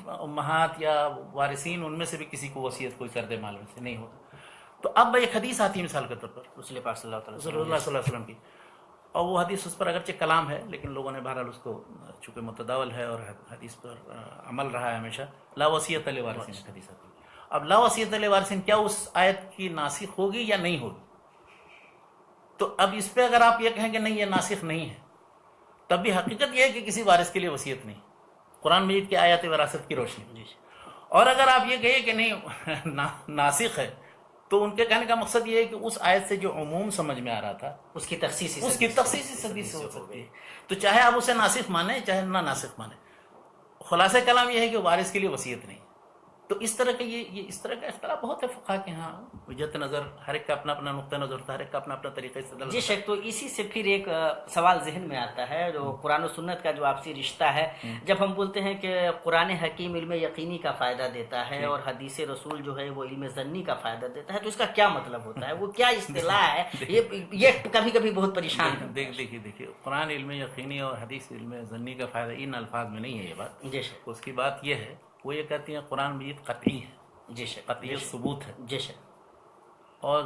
امہات یا وارثین ان میں سے بھی کسی کو وصیت کوئی کر دے مال میں سے، نہیں ہوتا. تو اب ایک حدیث آتی ہے مثال کے طور پر رسول پاک صلی اللہ علیہ وسلم کی، اور وہ حدیث اس پر اگرچہ کلام ہے لیکن لوگوں نے بہرحال اس کو چونکہ متداول ہے اور حدیث پر عمل رہا ہے ہمیشہ، لا وصیت لوارثین حدیث آتی ہے. اب لا وصیت لوارثین کیا اس آیت کی ناسخ ہوگی یا نہیں ہوگی؟ تو اب اس پہ اگر آپ یہ کہیں کہ نہیں یہ ناسخ نہیں ہے، تب بھی حقیقت یہ ہے کہ کسی وارث کے لیے وصیت نہیں، قرآن مجید کی آیات وراثت کی روشنی. اور اگر آپ یہ کہیں کہ نہیں ناسخ ہے، تو ان کے کہنے کا مقصد یہ ہے کہ اس آیت سے جو عموم سمجھ میں آ رہا تھا اس کی تخصیص اس حدیث سے ہو سکتی ہے. تو چاہے آپ اسے ناسخ مانیں چاہے نہ ناسخ مانیں، خلاصہ کلام یہ ہے کہ وارث کے لیے وصیت نہیں. تو اس طرح کا یہ اس طرح کا اختلاف بہت ہے فقہا کے ہاں، وجہت نظر ہر ایک کا اپنا اپنا نقطہ نظر ہوتا ہے، ہر ایک کا اپنا اپنا طریقہ استدلال. جی شیخ، تو اسی سے پھر ایک سوال ذہن میں آتا ہے، جو قرآن و سنت کا جو آپسی رشتہ ہے. جب ہم بولتے ہیں کہ قرآن حکیم علم یقینی کا فائدہ دیتا ہے اور حدیث رسول جو ہے وہ علم ظنی کا فائدہ دیتا ہے، تو اس کا کیا مطلب ہوتا ہے؟ وہ کیا اصطلاح ہے؟ یہ کبھی کبھی بہت پریشان ہے. دیکھیے قرآن علم یقینی اور حدیث علم ظنی کا فائدہ ان الفاظ میں نہیں ہے یہ بات. جی شیخ. اس کی بات یہ ہے، وہ یہ کہتی ہیں قرآن مجید قطعی ہے. جی شیخ. قطعی ثبوت ہے. جی شیخ. اور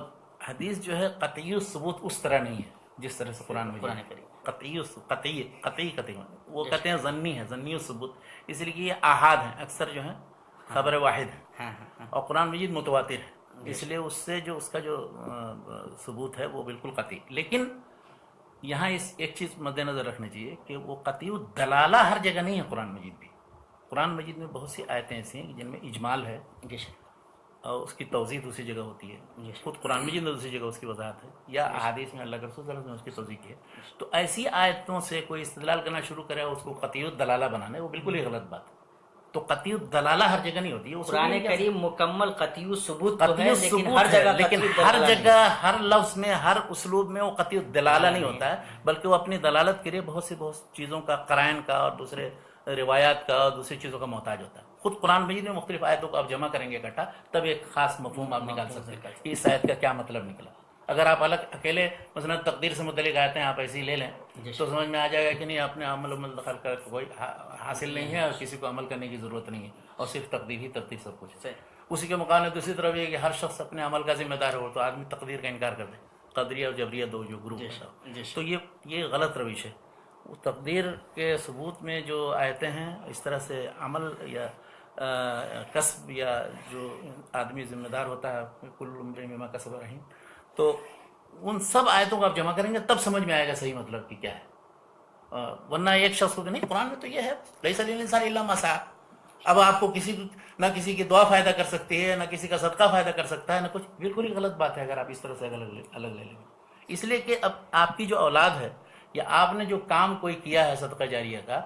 حدیث جو ہے قطعی ثبوت اس طرح نہیں ہے جس طرح سے قرآن قرآن مجید کریم قطعی وہ کہتے ہیں ظنی ہے، ظنی ثبوت، اس لیے کہ یہ احاد ہیں، اکثر جو ہیں خبر واحد ہے، اور قرآن مجید متواتر ہے، اس لیے اس سے جو اس کا جو ثبوت ہے وہ بالکل قطعی. لیکن یہاں ایک چیز مد نظر رکھنی چاہیے کہ وہ قطعی دلالہ ہر جگہ نہیں ہے. قرآن مجید بھی، قرآن مجید میں بہت سی آیتیں ایسی ہیں جن میں اجمال ہے اور اس کی توضیح دوسری جگہ ہوتی ہے. خود قرآن مجید میں دوسری جگہ اس کی وضاحت ہے، یا احادیث میں اللہ کے رسول صلی اللہ علیہ وسلم نے اس کی توضیح کی ہے. تو ایسی آیتوں سے کوئی استدلال کرنا شروع کرے اور اس کو قطعی الدلالہ بنانا ہے، وہ بالکل ہی غلط بات ہے. تو قطعی الدلالہ ہر جگہ نہیں ہوتی ہے. قرآن کریم مکمل قطعی ثبوت تو ہے، لیکن ہر جگہ ہر لفظ میں ہر اسلوب میں وہ قطعی الدلالہ نہیں ہوتا ہے، بلکہ وہ اپنی دلالت کے لیے بہت چیزوں کا، قرائن کا اور دوسرے روایات کا اور دوسری چیزوں کا محتاج ہوتا ہے. خود قرآن مجید میں مختلف آیتوں کو آپ جمع کریں گے اکٹھا، تب ایک خاص مفہوم آپ نکال سکتے ہیں کہ اس آیت کا کیا مطلب نکلا. اگر آپ اکیلے مثلا تقدیر سے متعلق آیتیں آپ ایسے ہی لے لیں تو سمجھ میں آ جائے گا کہ نہیں، اپنے عمل دخل کر کوئی حاصل نہیں ہے اور کسی کو عمل کرنے کی ضرورت نہیں ہے، اور صرف تقدیر ہی ترتیب سب کچھ ہے. اسی کے مقابلے دوسری طرف یہ کہ ہر شخص اپنے عمل کا ذمہ دار ہو تو آدمی تقدیر کا انکار کر دے. قدریہ اور جبریہ دو جو گروپ ہے، تو یہ غلط روش ہے. تقدیر کے ثبوت میں جو آیتیں ہیں، اس طرح سے عمل یا کسب یا جو آدمی ذمہ دار ہوتا ہے کل امرئ بما کسب رہین، تو ان سب آیتوں کو آپ جمع کریں گے تب سمجھ میں آئے گا صحیح مطلب کہ کیا ہے. ورنہ ایک شخص کو کہ نہیں قرآن میں تو یہ ہے لیس للانسان الا ما سعى، اب آپ کو نہ کسی کی دعا فائدہ کر سکتی ہے، نہ کسی کا صدقہ فائدہ کر سکتا ہے، نہ کچھ. بالکل ہی غلط بات ہے اگر آپ اس طرح سے الگ لے لیں گے. اس لیے کہ اب آپ کی جو اولاد ہے، یا آپ نے جو کام کوئی کیا ہے صدقہ جاریہ کا،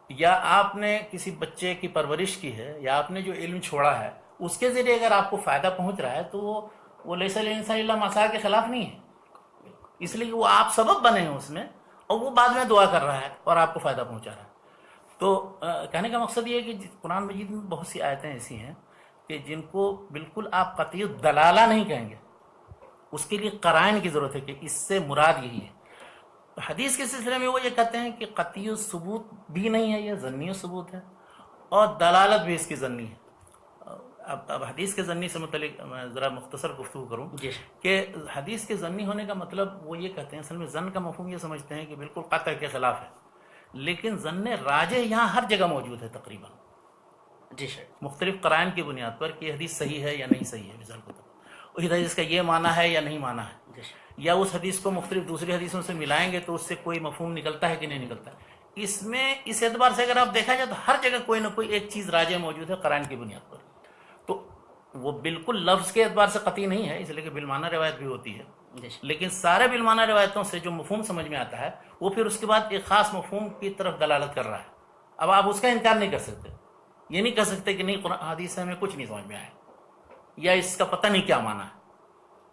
یا آپ نے کسی بچے کی پرورش کی ہے، یا آپ نے جو علم چھوڑا ہے، اس کے ذریعے اگر آپ کو فائدہ پہنچ رہا ہے تو وہ لیس للانسان الا ما سعى کے خلاف نہیں ہے. اس لیے کہ وہ آپ سبب بنے ہیں اس میں، اور وہ بعد میں دعا کر رہا ہے اور آپ کو فائدہ پہنچا رہا ہے. تو کہنے کا مقصد یہ ہے کہ قرآن مجید میں بہت سی آیتیں ایسی ہیں کہ جن کو بالکل آپ قطعی دلالہ نہیں کہیں گے، اس کے لیے قرائن کی ضرورت ہے کہ اس سے مراد یہی ہے. حدیث کے سلسلے میں وہ یہ کہتے ہیں کہ قطعی ثبوت بھی نہیں ہے، یہ ظنی ثبوت ہے، اور دلالت بھی اس کی ظنی ہے. اب حدیث کے ظنی سے متعلق میں ذرا مختصر گفتگو کروں کہ حدیث کے ظنی ہونے کا مطلب وہ یہ کہتے ہیں، اصل میں ظن کا مفہوم یہ سمجھتے ہیں کہ بالکل قطع کے خلاف ہے، لیکن ظن راجح یہاں ہر جگہ موجود ہے تقریباً. جی سر. مختلف قرائن کی بنیاد پر کہ حدیث صحیح ہے یا نہیں صحیح ہے. مثال کو اس حدیث کا یہ معنی ہے یا نہیں معنی ہے، یا اس حدیث کو مختلف دوسری حدیثوں سے ملائیں گے تو اس سے کوئی مفہوم نکلتا ہے کہ نہیں نکلتا. اس میں اس اعتبار سے اگر آپ دیکھا جائے تو ہر جگہ کوئی نہ کوئی ایک چیز راجح موجود ہے قرائن کی بنیاد پر. تو وہ بالکل لفظ کے اعتبار سے قطعی نہیں ہے، اس لیے کہ بالمعنی روایت بھی ہوتی ہے، لیکن سارے بالمعنی روایتوں سے جو مفہوم سمجھ میں آتا ہے وہ پھر اس کے بعد ایک خاص مفہوم کی طرف دلالت کر رہا ہے. اب آپ اس کا انکار نہیں کر سکتے، یہ نہیں کہہ سکتے کہ نہیں قرآن حدیث سے ہمیں کچھ نہیں سمجھ میں آیا، یا اس کا پتہ نہیں کیا معنی ہے،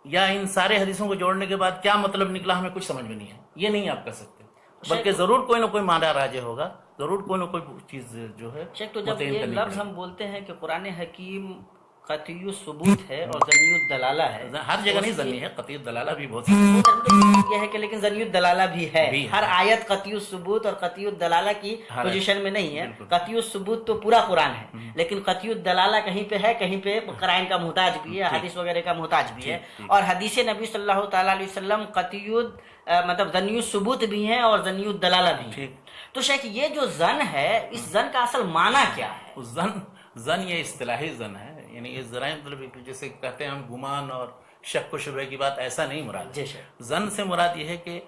یا ان سارے حدیثوں کو جوڑنے کے بعد کیا مطلب نکلا ہمیں کچھ سمجھ میں نہیں ہے. یہ نہیں آپ کر سکتے، بلکہ ضرور کوئی نہ کوئی معنی راجح ہوگا، ضرور کوئی نہ کوئی چیز جو ہے. تو جب یہ لفظ ہم بولتے ہیں کہ قرآن حکیم قطعی ثبوت ہے اور ذنی الدلالہ ہے، ہر جگہ نہیں ذنی ہے، قطعی الدلالہ بھی بہت یہ ہے کہ لیکن ذنی الدلالہ بھی ہے. ہر آیت قطعی ثبوت اور قطعی الدلالہ کی پوزیشن میں نہیں ہے. قطعی ثبوت تو پورا قرآن ہے، لیکن قطعی الدلالہ کہیں پہ ہے، کہیں پہ قرائن کا محتاج بھی ہے، حدیث وغیرہ کا محتاج بھی ہے. اور حدیث نبی صلی اللہ تعالیٰ علیہ وسلم قطعی مطلب ذنی ثبوت بھی ہیں اور ذنی الدلالہ بھی ہیں. تو شیخ یہ جو ظن ہے، اس ظن کا اصل معنی کیا ہے؟ ظن یہ اصطلاحی ظن ہے، یعنی یہ ذرائع مطلب جیسے کہتے ہیں ہم گمان اور شک و شبہ کی بات، ایسا نہیں مراد. ظن سے مراد یہ ہے کہ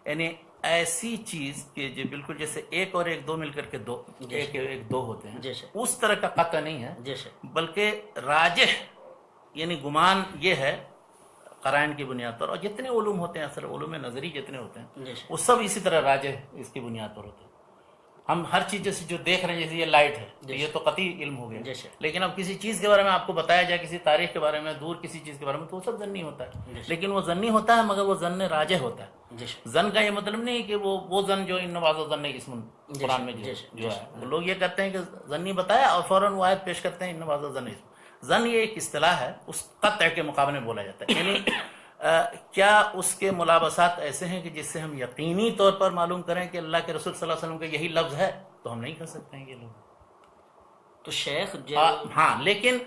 یعنی ایسی چیز کہ جو بالکل جیسے ایک اور ایک دو مل کر کے دو، ایک ایک دو ہوتے ہیں، اس طرح کا قطع نہیں ہے، بلکہ راجح یعنی گمان یہ ہے قرائن کی بنیاد پر. اور جتنے علوم ہوتے ہیں، اصل علوم نظری جتنے ہوتے ہیں وہ سب اسی طرح راجح اس کی بنیاد پر ہوتے ہیں. ہم ہر چیز جیسے جو دیکھ رہے ہیں، جیسے یہ لائٹ ہے، یہ تو قطعی علم ہو گیا، لیکن اب کسی چیز کے بارے میں آپ کو بتایا جائے، کسی تاریخ کے بارے میں، دور کسی چیز کے بارے میں، تو وہ سب ظنی ہوتا ہے، لیکن وہ ظنی ہوتا ہے مگر وہ ظن راجح ہوتا ہے۔ ظن کا یہ مطلب نہیں ہے کہ وہ ظن جو ان بعض ظن اسم قرآن میں جو ہے، وہ لوگ یہ کہتے ہیں کہ ظنی بتایا اور فوراً وہ آیت پیش کرتے ہیں ان بعض ظن اسم۔ ظن یہ ایک اصطلاح ہے، اس قطع کے مقابلے میں بولا جاتا ہے، یعنی کیا اس کے ملابسات ایسے ہیں کہ جس سے ہم یقینی طور پر معلوم کریں کہ اللہ کے رسول صلی اللہ علیہ وسلم کا یہی لفظ ہے، تو ہم نہیں کر سکتے ہیں یہ لوگ۔ تو شیخ ہاں، لیکن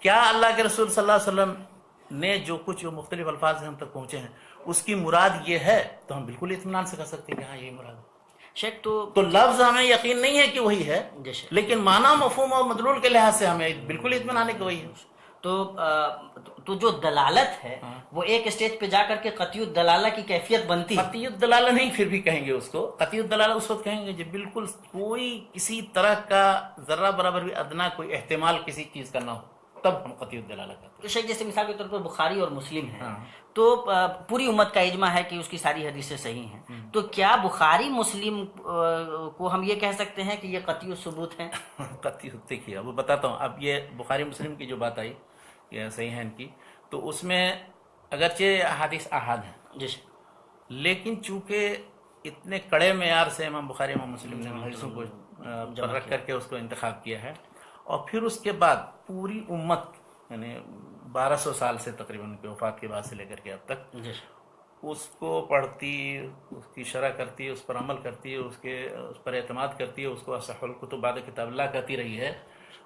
کیا اللہ کے رسول صلی اللہ علیہ وسلم نے جو کچھ مختلف الفاظ ہم تک پہنچے ہیں اس کی مراد یہ ہے، تو ہم بالکل اطمینان سے کہہ سکتے ہیں کہ ہاں یہی مراد ہے۔ شیخ تو لفظ ہمیں یقین نہیں ہے کہ وہی ہے، لیکن معنی، مفہوم اور مدلول کے لحاظ سے ہمیں بالکل اطمینان ہے کہ وہی ہے۔ تو جو دلالت ہے وہ ایک اسٹیج پہ جا کر کے قطعی الدلالہ کی کیفیت بنتی ہے۔ قطعی الدلالہ نہیں، پھر بھی کہیں گے اس کو قطعی الدلالہ اس وقت کہیں گے جب بالکل کوئی کسی طرح کا ذرہ برابر بھی ادنا کوئی احتمال کسی چیز کا نہ ہو، تب ہم قطعی الدلالہ کہتے ہیں۔ تو شیخ جیسے مثال کے طور پر بخاری اور مسلم ہے، تو پوری امت کا اجماع ہے کہ اس کی ساری حدیثیں صحیح ہیں، تو کیا بخاری مسلم کو ہم یہ کہہ سکتے ہیں کہ یہ قطعی الثبوت ہیں؟ قطعی دیکھیے اب بتاتا ہوں، اب یہ بخاری مسلم کی جو بات آئی یہ صحیح ہے ان کی، تو اس میں اگرچہ حدیث احاد ہیں، لیکن چونکہ اتنے کڑے معیار سے امام بخاری امام مسلم نے حدیثوں کو پر رکھ کر کے اس کو انتخاب کیا ہے، اور پھر اس کے بعد پوری امت یعنی 1200 سال سے تقریباً کی وفات کے بعد سے لے کر کے اب تک اس کو پڑھتی، اس کی شرح کرتی ہے، اس پر عمل کرتی ہے، اس پر اعتماد کرتی ہے، اس کو اصح الکتب بعد کتاب اللہ کہتی رہی ہے،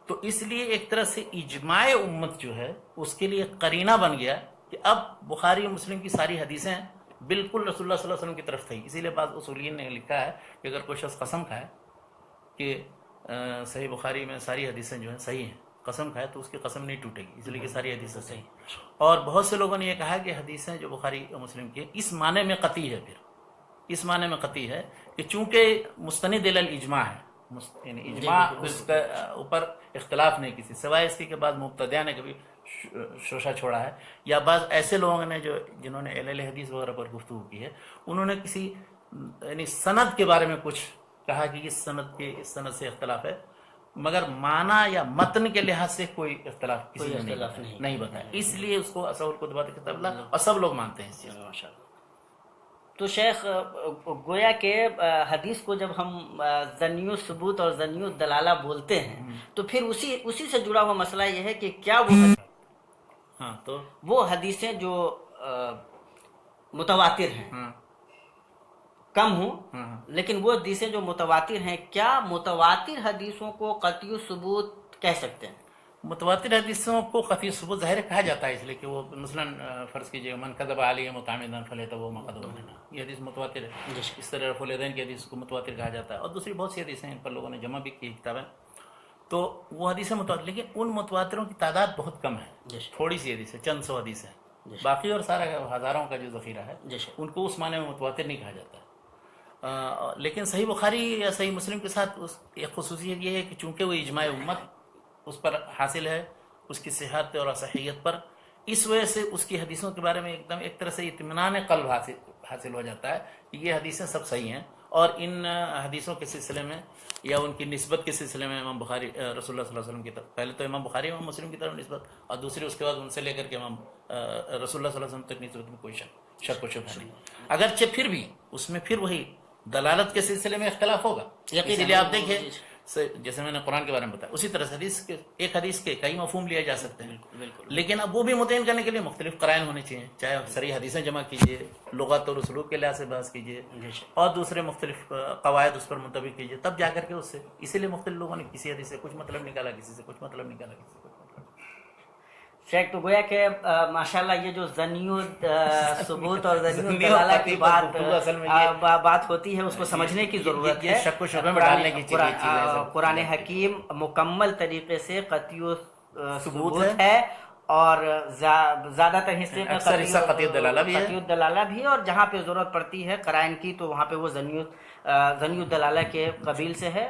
تو اس لیے ایک طرح سے اجماع امت جو ہے اس کے لیے قرینہ بن گیا کہ اب بخاری اور مسلم کی ساری حدیثیں بالکل رسول اللہ صلی اللہ علیہ وسلم کی طرف تھی۔ اسی لیے بعض اصولین نے لکھا ہے کہ اگر کوئی شخص قسم کھائے کہ صحیح بخاری میں ساری حدیثیں جو ہیں صحیح ہیں، قسم کھائے تو اس کی قسم نہیں ٹوٹے گی، اس لیے کہ ساری حدیثیں صحیح۔ اور بہت سے لوگوں نے یہ کہا کہ حدیثیں جو بخاری اور مسلم کی اس معنی میں قطعی ہے، پھر اس معنی میں قطعی ہے کہ چونکہ مستند الی الاجماع ہے، یعنی اجماع اس کے اوپر اختلاف نہیں کسی، سوائے اس کے بعد مبتدیہ نے کبھی شوشہ چھوڑا ہے، یا بعض ایسے لوگوں نے جنہوں نے اہل حدیث وغیرہ پر گفتگو کی ہے، انہوں نے کسی یعنی سند کے بارے میں کچھ کہا کہ اس سند سے اختلاف ہے، مگر معنی یا متن کے لحاظ سے کوئی اختلاف کسی نے نہیں بتایا، اس لیے اس کو اصح الکتب کتاب اللہ اور سب لوگ مانتے ہیں اس چیز کو۔ تو شیخ گویا کہ حدیث کو جب ہم ظنی الثبوت اور ظنی الدلالہ بولتے ہیں تو پھر اسی سے جڑا ہوا مسئلہ یہ ہے کہ کیا وہ حدیثیں جو متواتر ہیں کم ہوں، لیکن وہ حدیثیں جو متواتر ہیں، کیا متواتر حدیثوں کو قطعی الثبوت کہہ سکتے ہیں؟ متواتر حدیثوں کو قطعی ثبوت ظاہر کہا جاتا ہے، اس لیے کہ وہ مثلاً فرض کیجئے من کذب علی متعمدا فلیتبوأ مقعدہ من النار، یہ حدیث متواتر ہے۔ اس طرح رفع الیدین کی حدیث کو متواتر کہا جاتا ہے، اور دوسری بہت سی حدیثیں ان پر لوگوں نے جمع بھی کی کتابیں، تو وہ حدیثیں متواتر، لیکن ان متواتروں کی تعداد بہت کم ہے، تھوڑی سی حدیث ہے، چند سو حدیث ہیں، باقی اور سارا ہزاروں کا جو ذخیرہ ہے ان کو اس معنی میں متواتر نہیں کہا جاتا ہے۔ لیکن صحیح بخاری یا صحیح مسلم کے ساتھ ایک خصوصیت یہ ہے کہ چونکہ وہ اجماع امت اس پر حاصل ہے، اس کی صحت اور صحیحیت پر، اس وجہ سے اس کی حدیثوں کے بارے میں ایک طرح سے اطمینان قلب حاصل ہو جاتا ہے کہ یہ حدیثیں سب صحیح ہیں، اور ان حدیثوں کے سلسلے میں یا ان کی نسبت کے سلسلے میں امام بخاری رسول اللہ صلی اللہ علیہ وسلم کی طرف، پہلے تو امام بخاری امام مسلم کی طرف نسبت، اور دوسری اس کے بعد ان سے لے کر کے امام رسول اللہ صلی اللہ علیہ وسلم تک نسبت میں کوئی شک و شبہ نہیں، اگرچہ پھر بھی اس میں پھر وہی دلالت کے سلسلے میں اختلاف ہوگا۔ اسی لیے آپ دیکھیں جیسے میں نے قرآن کے بارے میں بتایا، اسی طرح سے ایک حدیث کے کئی مفہوم لیے جا سکتے ہیں، لیکن اب وہ بھی متعین کرنے کے لیے مختلف قرائن ہونے چاہیے، چاہے صریح حدیثیں جمع کیجیے، لغت اور اسلوب کے لحاظ سے بحث کیجیے، اور دوسرے مختلف قواعد اس پر منطبق کیجیے، تب جا کر کے اس سے، اسی لیے مختلف لوگوں نے کسی حدیث سے کچھ مطلب نکالا، کسی سے کچھ مطلب نکالا، کسی سے کچھ مطلب۔ شیخ تو گویا کہ ماشاءاللہ یہ جو ظنی الثبوت اور ظنی الدلالہ کی بات ہوتی ہے اس کو سمجھنے کی ضرورت ہے، شک و شبہ میں ڈالنے کی قرآن حکیم مکمل طریقے سے قطعی ثبوت ہے، اور زیادہ تر حصے میں اکثر حصہ قطعی الدلالہ بھی ہے، قطعی الدلالہ بھی، اور جہاں پہ ضرورت پڑتی ہے قرائن کی تو وہاں پہ وہ ظنی الدلالہ کے قبیل سے ہے۔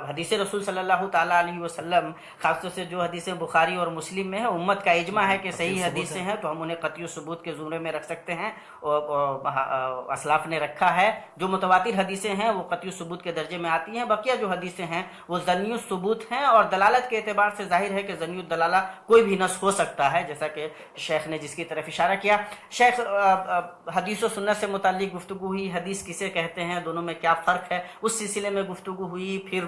حدیث رسول صلی اللہ تعالیٰ علیہ وسلم، خاص طور سے جو حدیث بخاری اور مسلم میں ہے، امت کا اجماع ہے کہ صحیح حدیثیں ہیں تو ہم انہیں قطعی ثبوت کے زمرے میں رکھ سکتے ہیں، اور اسلاف نے رکھا ہے۔ جو متواتر حدیثیں ہیں وہ قطعی ثبوت کے درجے میں آتی ہیں، بقیہ جو حدیثیں ہیں وہ ظنی الثبوت ہیں، اور دلالت کے اعتبار سے ظاہر ہے کہ ظنی الدلالہ کوئی بھی نص ہو سکتا ہے، جیسا کہ شیخ نے جس کی طرف اشارہ کیا۔ شیخ حدیث و سنت سے متعلق گفتگو ہوئی، حدیث کسے کہتے ہیں، دونوں میں کیا فرق ہے، اس سلسلے میں گفتگو ہوئی۔ پھر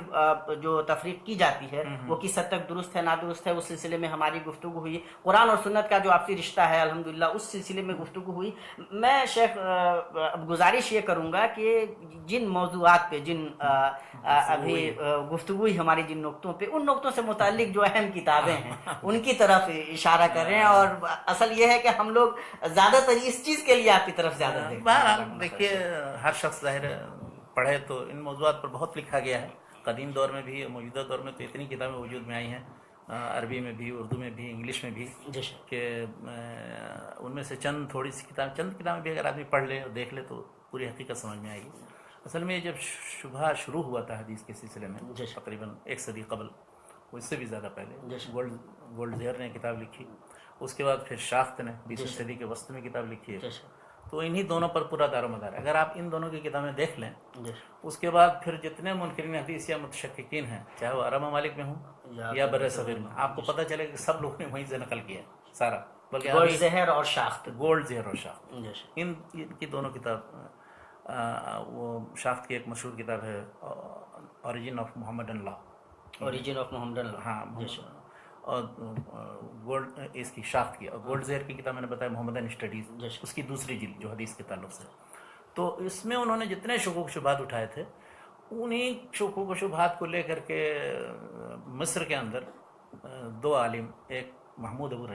جو تفریق کی جاتی ہے وہ کس حد تک درست ہے نادرست ہے، اس سلسلے میں ہماری گفتگو ہوئی۔ قرآن اور سنت کا جو آپسی رشتہ ہے الحمدللہ اس سلسلے میں گفتگو ہوئی۔ میں شیخ اب گزارش یہ کروں گا کہ جن موضوعات پہ ابھی گفتگو ہوئی ہماری جن نقطوں پہ، ان نقطوں سے متعلق جو اہم کتابیں ہیں ان کی طرف اشارہ کریں، اور اصل یہ ہے کہ ہم لوگ زیادہ تر اس چیز کے لیے آپ کی طرف زیادہ دیکھیے ہر شخص ظاہر پڑھے تو ان موضوعات پر بہت لکھا گیا ہے، قدیم دور میں بھی، موجودہ دور میں تو اتنی کتابیں وجود میں آئی ہیں، عربی میں بھی، اردو میں بھی، انگلش میں بھی، کہ ان میں سے چند کتابیں بھی اگر آدمی پڑھ لے اور دیکھ لے تو پوری حقیقت سمجھ میں آئے گی۔ اصل میں جب شبہ شروع ہوا تھا حدیث کے سلسلے میں تقریباً 1 صدی قبل، وہ اس سے بھی زیادہ پہلے، گولڈ زیئر نے کتاب لکھی، اس کے بعد پھر شاخت نے 20ویں صدی کے وسط میں کتاب لکھی ہے، تو انہی دونوں پر پورا دار و مدار ہے۔ اگر آپ ان دونوں کی کتابیں دیکھ لیں، اس کے بعد پھر جتنے منکرین حدیث یا متشککین ہیں، چاہے وہ عرب ممالک میں ہوں یا بر صغیر میں، آپ کو پتہ چلے کہ سب لوگوں نے وہیں سے نقل کیا ہے سارا، بلکہ گولڈ زہر اور شاخت، ان کی دونوں کتاب، وہ شاخت کی ایک مشہور کتاب ہے اوریجن آف محمد اللہ، ہاں، اور گولڈ اس کی شاخت کی، اور گولڈ زہر کی کتاب میں نے بتایا محمدن اسٹڈیز، اس کی دوسری جلد جو حدیث کے تعلق سے، تو اس میں انہوں نے جتنے شکوک شبہات اٹھائے تھے، انہی شکوک و شبہات کو لے کر کے مصر کے اندر 2 عالم، ایک محمود ابو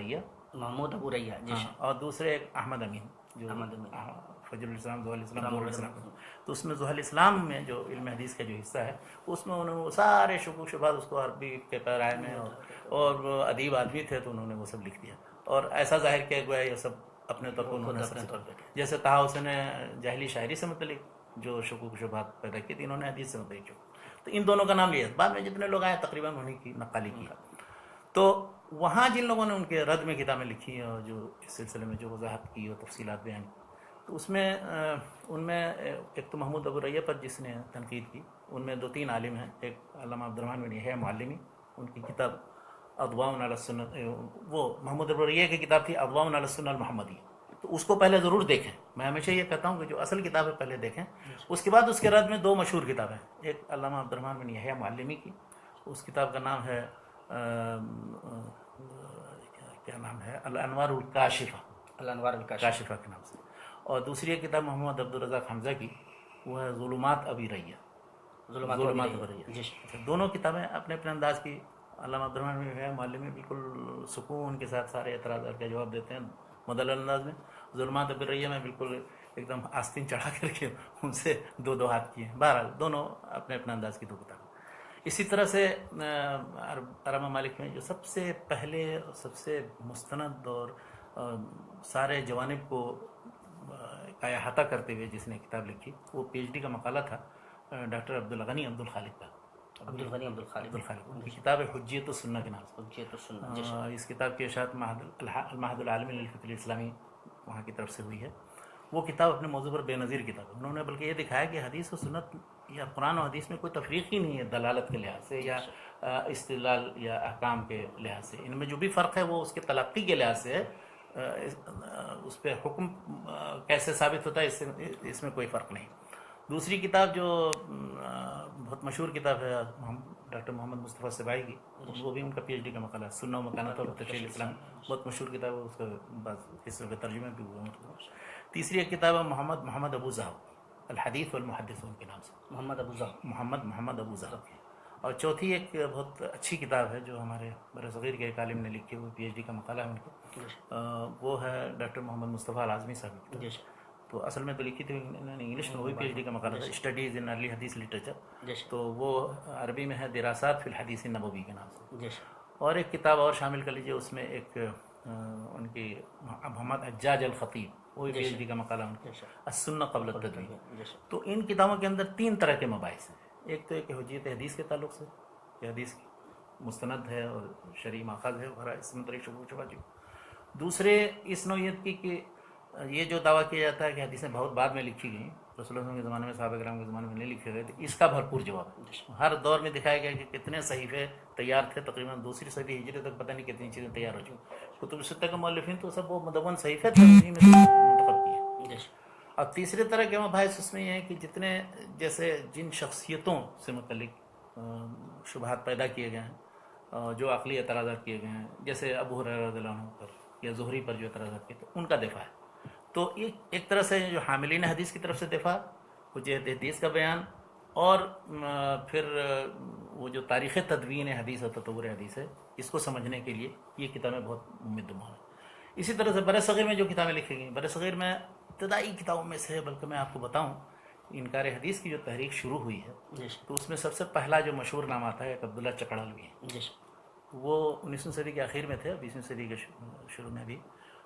ریہ اور دوسرے ایک احمد امین، جو فجر الاسلام، ضوء الاسلام، تو اس میں ضوء الاسلام میں جو علم حدیث کا جو حصہ ہے، اس میں انہوں نے سارے شکوک شبہات، اس کو عربی کے پیرائے میں، اور ادیب آدمی تھے تو انہوں نے وہ سب لکھ دیا، اور ایسا ظاہر کیا گیا یہ سب اپنے طور پر انہوں نے، جیسے طه حسین نے جاہلی شاعری سے متعلق جو شکوک شبہات پیدا کی تھی، انہوں نے حدیث سے متعلق، تو ان دونوں کا نام لیا، بعد میں جتنے لوگ آئے تقریباً انہیں کی نقالی کی۔ تو وہاں جن لوگوں نے ان کے رد میں کتابیں لکھی ہیں، اور جو اس سلسلے میں جو وضاحت کی اور تفصیلات بیان کی، تو اس میں ان میں ایک تو محمود ابو ریہ پر جس نے تنقید کی، ان میں 2-3 عالم ہیں، ایک علامہ عبدالرحمن بن یحییٰ معلمی، ان کی کتاب اضواء علی السنۃ، وہ محمود ابو ریہ کی کتاب تھی اضواء علی السنۃ المحمدی، تو اس کو پہلے ضرور دیکھیں۔ میں ہمیشہ یہ کہتا ہوں کہ جو اصل کتاب ہے پہلے دیکھیں، اس کے بعد اس کے رد میں 2 مشہور کتابیں، ایک علامہ عبدالرحمن بن یحییٰ معلمی کی، اس کتاب کا نام ہے کیا نام ہے، الانوار الکاشفہ کے نام سے، اور دوسری ایک کتاب محمد عبدالرزاق حمزہ کی، وہ ہے ظلمات ابی ریہ، دونوں کتابیں اپنے اپنے انداز کی، علامہ عبدالرحمن بن یحییٰ معلمی بالکل سکون کے ساتھ سارے اعتراضات کا جواب دیتے ہیں مدلل انداز میں، ظلمات ابی ریہ میں بالکل ایک دم آستین چڑھا کر کے ان سے 2 ہاتھ کیے ہیں۔ بہرحال دونوں اپنے اپنے انداز کی 2 کتابیں۔ اسی طرح سے عرب ممالک میں جو سب سے پہلے، سب سے مستند اور سارے جوانب کو احاطہ کرتے ہوئے جس نے کتاب لکھی، وہ پی ایچ ڈی کا مقالہ تھا ڈاکٹر عبدالغنی عبدالخالق کا، ان کی کتاب ہے حجیت السنہ کے نام سے۔ اس کتاب کی اشاعت المعہد العالمی للفکر الاسلامی وہاں کی طرف سے ہوئی ہے۔ وہ کتاب اپنے موضوع پر بے نظیر کتاب ہے، انہوں نے بلکہ یہ دکھایا کہ حدیث و سنت یا قرآن و حدیث میں کوئی تفریق ہی نہیں ہے دلالت کے لحاظ سے یا استدلال یا احکام کے لحاظ سے، ان میں جو بھی فرق ہے وہ اس کے تلقی کے لحاظ سے ہے، اس پہ حکم کیسے ثابت ہوتا ہے اس میں کوئی فرق نہیں۔ دوسری کتاب جو بہت مشہور کتاب ہے ڈاکٹر محمد مصطفیٰ سبائی کی، وہ بھی ان کا پی ایچ ڈی کا مقالہ ہے، سنہ و مکانۃ اور تشریح الاسلام، بہت مشہور کتاب ہے، اس کا بعض حصوں کے ترجمے بھی ہوئے ہیں۔ تیسری ایک کتاب ہے محمد ابو زہب الحدیث والمحدثون کے نام سے، محمد ابو زہب کی، اور چوتھی ایک بہت اچھی کتاب ہے جو ہمارے برصغیر کے ایک عالم نے لکھی، وہ پی ایچ ڈی کا مقالہ ہے ان کا، وہ ہے ڈاکٹر محمد مصطفیٰ العظمی صاحب کی، تو اصل میں تو لکھی تھی انہوں نے انگلش میں، وہی پی ایچ ڈی کا مقالہ تھا، اسٹڈیز ان ارلی حدیث لٹریچر، تو وہ عربی میں ہے دراسات فی الحدیث النبوی کے نام سے۔ اور ایک کتاب اور شامل کر لیجیے، اس میں ایک ان کی محمد حجاج الخطیب، وہ پی ایچ ڈی کا مقالہ ان کا السنہ قبل التدوین. تو ان کتابوں کے اندر 3 طرح کے مباحث ہیں. ایک تو ایک حجیت حدیث کے تعلق سے کہ حدیث مستند ہے اور شرعی ماخذ ہے وغیرہ، اس میں طریق شکوک شبہات. دوسرے اس نوعیت کی کہ یہ جو دعویٰ کیا جاتا ہے کہ حدیثیں بہت بعد میں لکھی گئیں، رسول اللہ کے زمانے میں، صحابہ کرام کے زمانے میں نہیں لکھے گئے، تو اس کا بھرپور جواب ہے. ہر دور میں دکھایا گیا کہ کتنے صحیفے تیار تھے، تقریباً دوسری صدی ہجری تک پتہ نہیں کتنی چیزیں تیار ہو چکی. کتب ستہ کے مؤلفین تو سب وہ مدون صحیفے تھے، انہی میں منتخب کیے. اب تیسرے طرح کے مباحث اس میں یہ ہے کہ جتنے جیسے جن شخصیتوں سے متعلق شبہات پیدا کیے گئے ہیں، جو عقلی اعتراضات کیے گئے ہیں، جیسے ابو ہریرہ رضی اللہ عنہ پر یا زہری پر جو اعتراضات کیے تھے، ان کا دفاع ہے. تو ایک طرح سے جو حاملین حدیث کی طرف سے دفاع، حجت حدیث کا بیان، اور پھر وہ جو تاریخ تدوین حدیث اور تطور حدیث ہے، اس کو سمجھنے کے لیے یہ کتابیں بہت مدمر ہیں. اسی طرح سے برصغیر میں جو کتابیں لکھی گئیں، برصغیر میں ابتدائی کتابوں میں سے، بلکہ میں آپ کو بتاؤں، انکار حدیث کی جو تحریک شروع ہوئی ہے تو اس میں سب سے پہلا جو مشہور نام آتا ہے ایک عبداللہ چکڑالوی ہے. وہ 19ویں صدی کے آخر میں تھے، 20ویں صدی کے شروع میں بھی.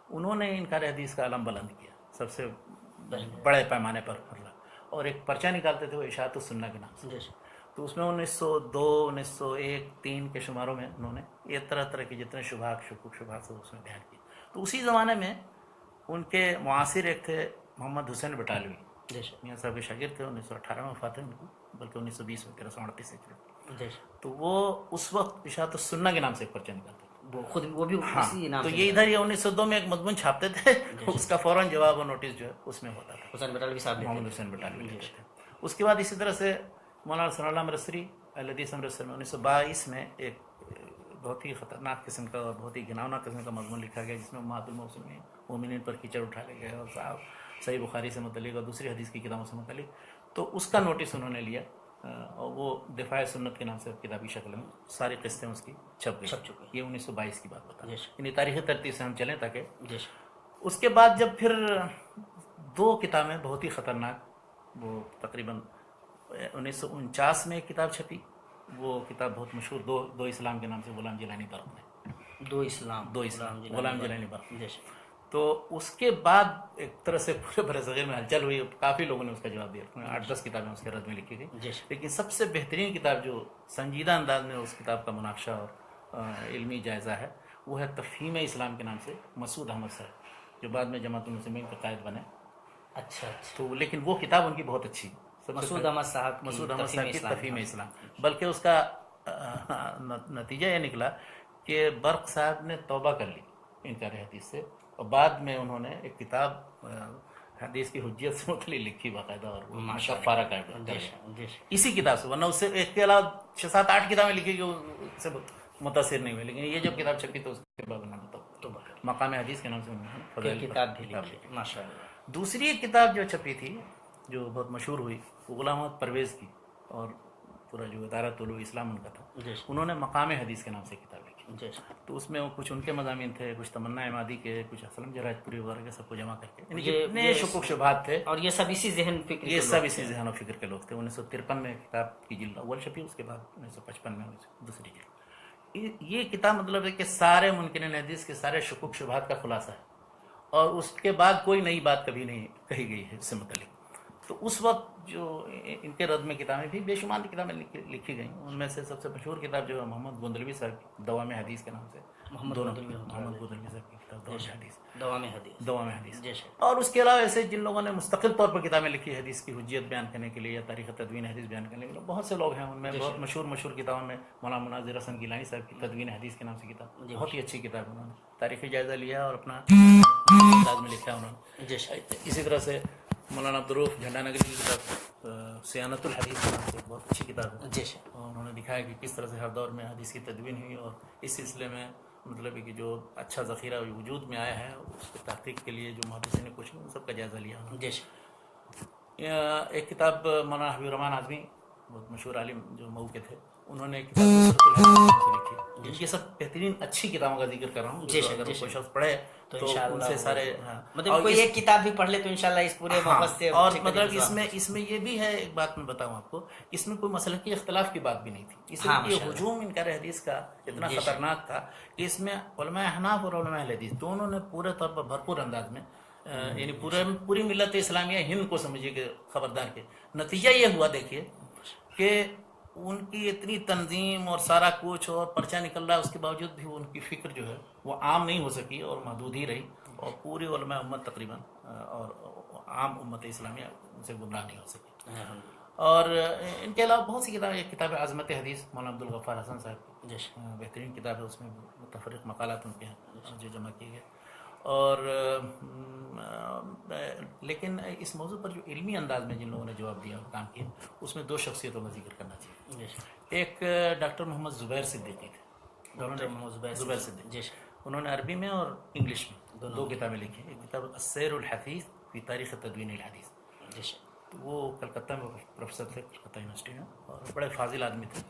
انہوں نے انکار حدیث کا علم بلند کیا سب سے بڑے پیمانے پر، اور ایک پرچہ نکالتے تھے وہ اشاعت السنہ کے نام سے. تو اس میں 1902، 1901، 3 کے شماروں میں انہوں نے یہ طرح کے جتنے شبہات، شکوک شبہات سے اس میں بیان کیے. تو اسی زمانے میں ان کے معاصر ایک تھے محمد حسین بٹالوی، میاں صاحب کے شاگرد تھے. 1918 میں وفات ہے ان کی، بلکہ 1920 میں 1338 سے. تو وہ اس وقت اشاعت السنہ کے نام سے ایک پرچہ نکالتے تھے. وہ بھی اسی نام تو یہ ادھر یہ 1902 میں ایک مضمون چھاپتے تھے، اس کا فوراً جواب اور نوٹس جو ہے اس میں ہوتا تھا. حسین بٹالوی صاحب، محمد حسین بٹالوی لکھتے تھے. اس کے بعد اسی طرح سے مولانا ثناء اللہ امرتسری اہل حدیث امرتسر میں 1922 میں ایک بہت ہی خطرناک قسم کا اور بہت ہی گھناؤنا قسم کا مضمون لکھا گیا، جس میں امہات المومنین مومنین پر کیچڑ اٹھا لے گئے، اور صحیح بخاری سے متعلق اور دوسری حدیث کی کتابوں سے متعلق. تو اس کا نوٹس انہوں نے لیا، اور وہ دفاع سنت کے نام سے کتابی شکل میں ساری قسطیں اس کی چھپ گئی. یہ 1922 کی بات بتا، یعنی تاریخی ترتیب سے ہم چلیں تاکہ. اس کے بعد جب پھر 2 کتابیں بہت ہی خطرناک، وہ تقریباً 1949 میں ایک کتاب چھپی، وہ کتاب بہت مشہور، دو اسلام کے نام سے، غلام جیلانی برق نے. دو اسلام غلام جیلانی برق. تو اس کے بعد ایک طرح سے پورے برصغیر میں ہلچل ہوئی، کافی لوگوں نے اس کا جواب دیا، 8-10 کتابیں اس کے رد میں لکھی گئی. لیکن سب سے بہترین کتاب جو سنجیدہ انداز میں اس کتاب کا مناقشہ اور علمی جائزہ ہے، وہ ہے تفہیم اسلام کے نام سے مسعود احمد صاحب، جو بعد میں جماعت المسلمین کے قائد بنے. اچھا. تو لیکن وہ کتاب ان کی بہت اچھی، مسعود احمد صاحب کی تفہیم اسلام. بلکہ اس کا نتیجہ یہ نکلا کہ برق صاحب نے توبہ کر لی انکار حدیث سے، اور بعد میں انہوں نے ایک کتاب حدیث کی حجیت سے متعلق لکھی باقاعدہ، اور کفارہ کا اسی کتاب سے. ورنہ اس سے ایک کے علاوہ 6-7-8 کتابیں لکھی گئی، اس سے متاثر نہیں ہوئی. لیکن یہ جب کتاب چھپی تو اس کے بعد انہوں نے مقام حدیث کے نام سے انہوں نے کتاب لکھی. دوسری ایک کتاب جو چھپی تھی جو بہت مشہور ہوئی، وہ غلام محمد پرویز کی، اور پورا جو ادارہ طلوع اسلام ان کا تھا، انہوں نے مقام حدیث کے نام سے کتاب لکھی. تو اس میں کچھ ان کے مضامین تھے، کچھ تمنا عمادی کے، کچھ اسلم جراج پوری وغیرہ کے، سب کو جمع کر کے جتنے شکوک شبہات تھے، اور یہ سب اسی ذہن و فکر کے لوگ تھے. 1953 میں کتاب کی جلد اول چھپی، اس کے بعد 1955 میں دوسری جلد. یہ کتاب مطلب ہے کہ سارے منکرین حدیث کے سارے شکوک شبہات کا خلاصہ ہے، اور اس کے بعد کوئی نئی بات کبھی نہیں کہی گئی ہے اس سے متعلق. تو اس وقت جو ان کے رد میں کتابیں بھی بے شمار کتابیں لکھی گئیں. ان میں سے سب سے مشہور کتاب جو ہے محمد گوندلوی صاحب کی دوام حدیث کے نام سے، محمد گوندلوی صاحب کی کتاب دوام حدیث. اور اس کے علاوہ ایسے جن لوگوں نے مستقل طور پر کتابیں لکھی حدیث کی حجیت بیان کرنے کے لیے یا تاریخ تدوین حدیث بیان کرنے کے لیے، بہت سے لوگ ہیں. ان میں بہت مشہور کتابوں میں مولانا مناظر حسن گیلانی صاحب کی تدوین حدیث کے نام سے کتاب، بہت ہی اچھی کتاب. انہوں نے تاریخی جائزہ لیا اور اپنا انداز میں لکھا انہوں نے. اسی طرح سے مولانا عبدالرؤف جھنڈا نگری کی کتاب سیانت الحدیث کے نام سے بہت اچھی کتاب ہے. اور انہوں نے دکھایا کہ کس طرح سے ہر دور میں حدیث کی تدوین ہوئی، اور اس سلسلے میں مطلب ہے کہ جو اچھا ذخیرہ وجود میں آیا ہے اس کی تحقیق کے لیے جو محدثین نے کوشش ان سب کا جائزہ لیا. ایک کتاب مولانا حبیب الرحمن اعظمی، بہت مشہور عالم جو مئو کے تھے، انہوں نے ایک کتاب نصرت الحدیث لکھی. جن کی سب بہترین اچھی کتابوں کا ذکر کر رہا ہوں، اگر کوئی شخص پڑھے تو ان سے سارے، مطلب کوئی ایک کتاب بھی پڑھ لے تو انشاءاللہ اس پورے محبت سے. اور مطلب اس میں یہ بھی ہے، ایک بات میں بتاؤں آپ کو، اس میں کوئی مسلکی اختلاف کی بات بھی نہیں تھی، اس لیے ہجوم انکار حدیث کا اتنا خطرناک تھا کہ اس میں علماء حناف اور علماء اہل حدیث دونوں نے پورے طور پر بھرپور انداز میں، یعنی پوری ملت اسلامیہ ہند کو سمجھیے کہ خبردار کے. نتیجہ یہ ہوا دیکھیے کہ ان کی اتنی تنظیم اور سارا کچھ اور پرچہ نکل رہا ہے، اس کے باوجود بھی ان کی فکر جو ہے وہ عام نہیں ہو سکی اور محدود ہی رہی، اور پوری علماء امت تقریباً اور عام امت اسلامیہ سے گمراہ نہیں ہو سکی. اور ان کے علاوہ بہت سی کتابیں، ایک کتاب عظمت حدیث مولانا عبدالغفار حسن صاحب کی، بہترین کتاب ہے، اس میں متفرق مقالات ان کے ہیں جو جمع کیے گئے. اور لیکن اس موضوع پر جو علمی انداز میں جن لوگوں نے جواب دیا اور کام کیا، اس میں دو شخصیتوں کا ذکر کرنا چاہیے. ایک ڈاکٹر محمد زبیر صدیقی تھے، ڈاکٹر محمد زبیر صدیقی، انہوں نے عربی میں اور انگلش میں دو کتابیں لکھی. ایک کتاب السیر الحفیظ فی تاریخ تدوین الحدیث، وہ کلکتہ میں پروفیسر تھے، کلکتہ یونیورسٹی میں، اور بڑے فاضل آدمی تھے.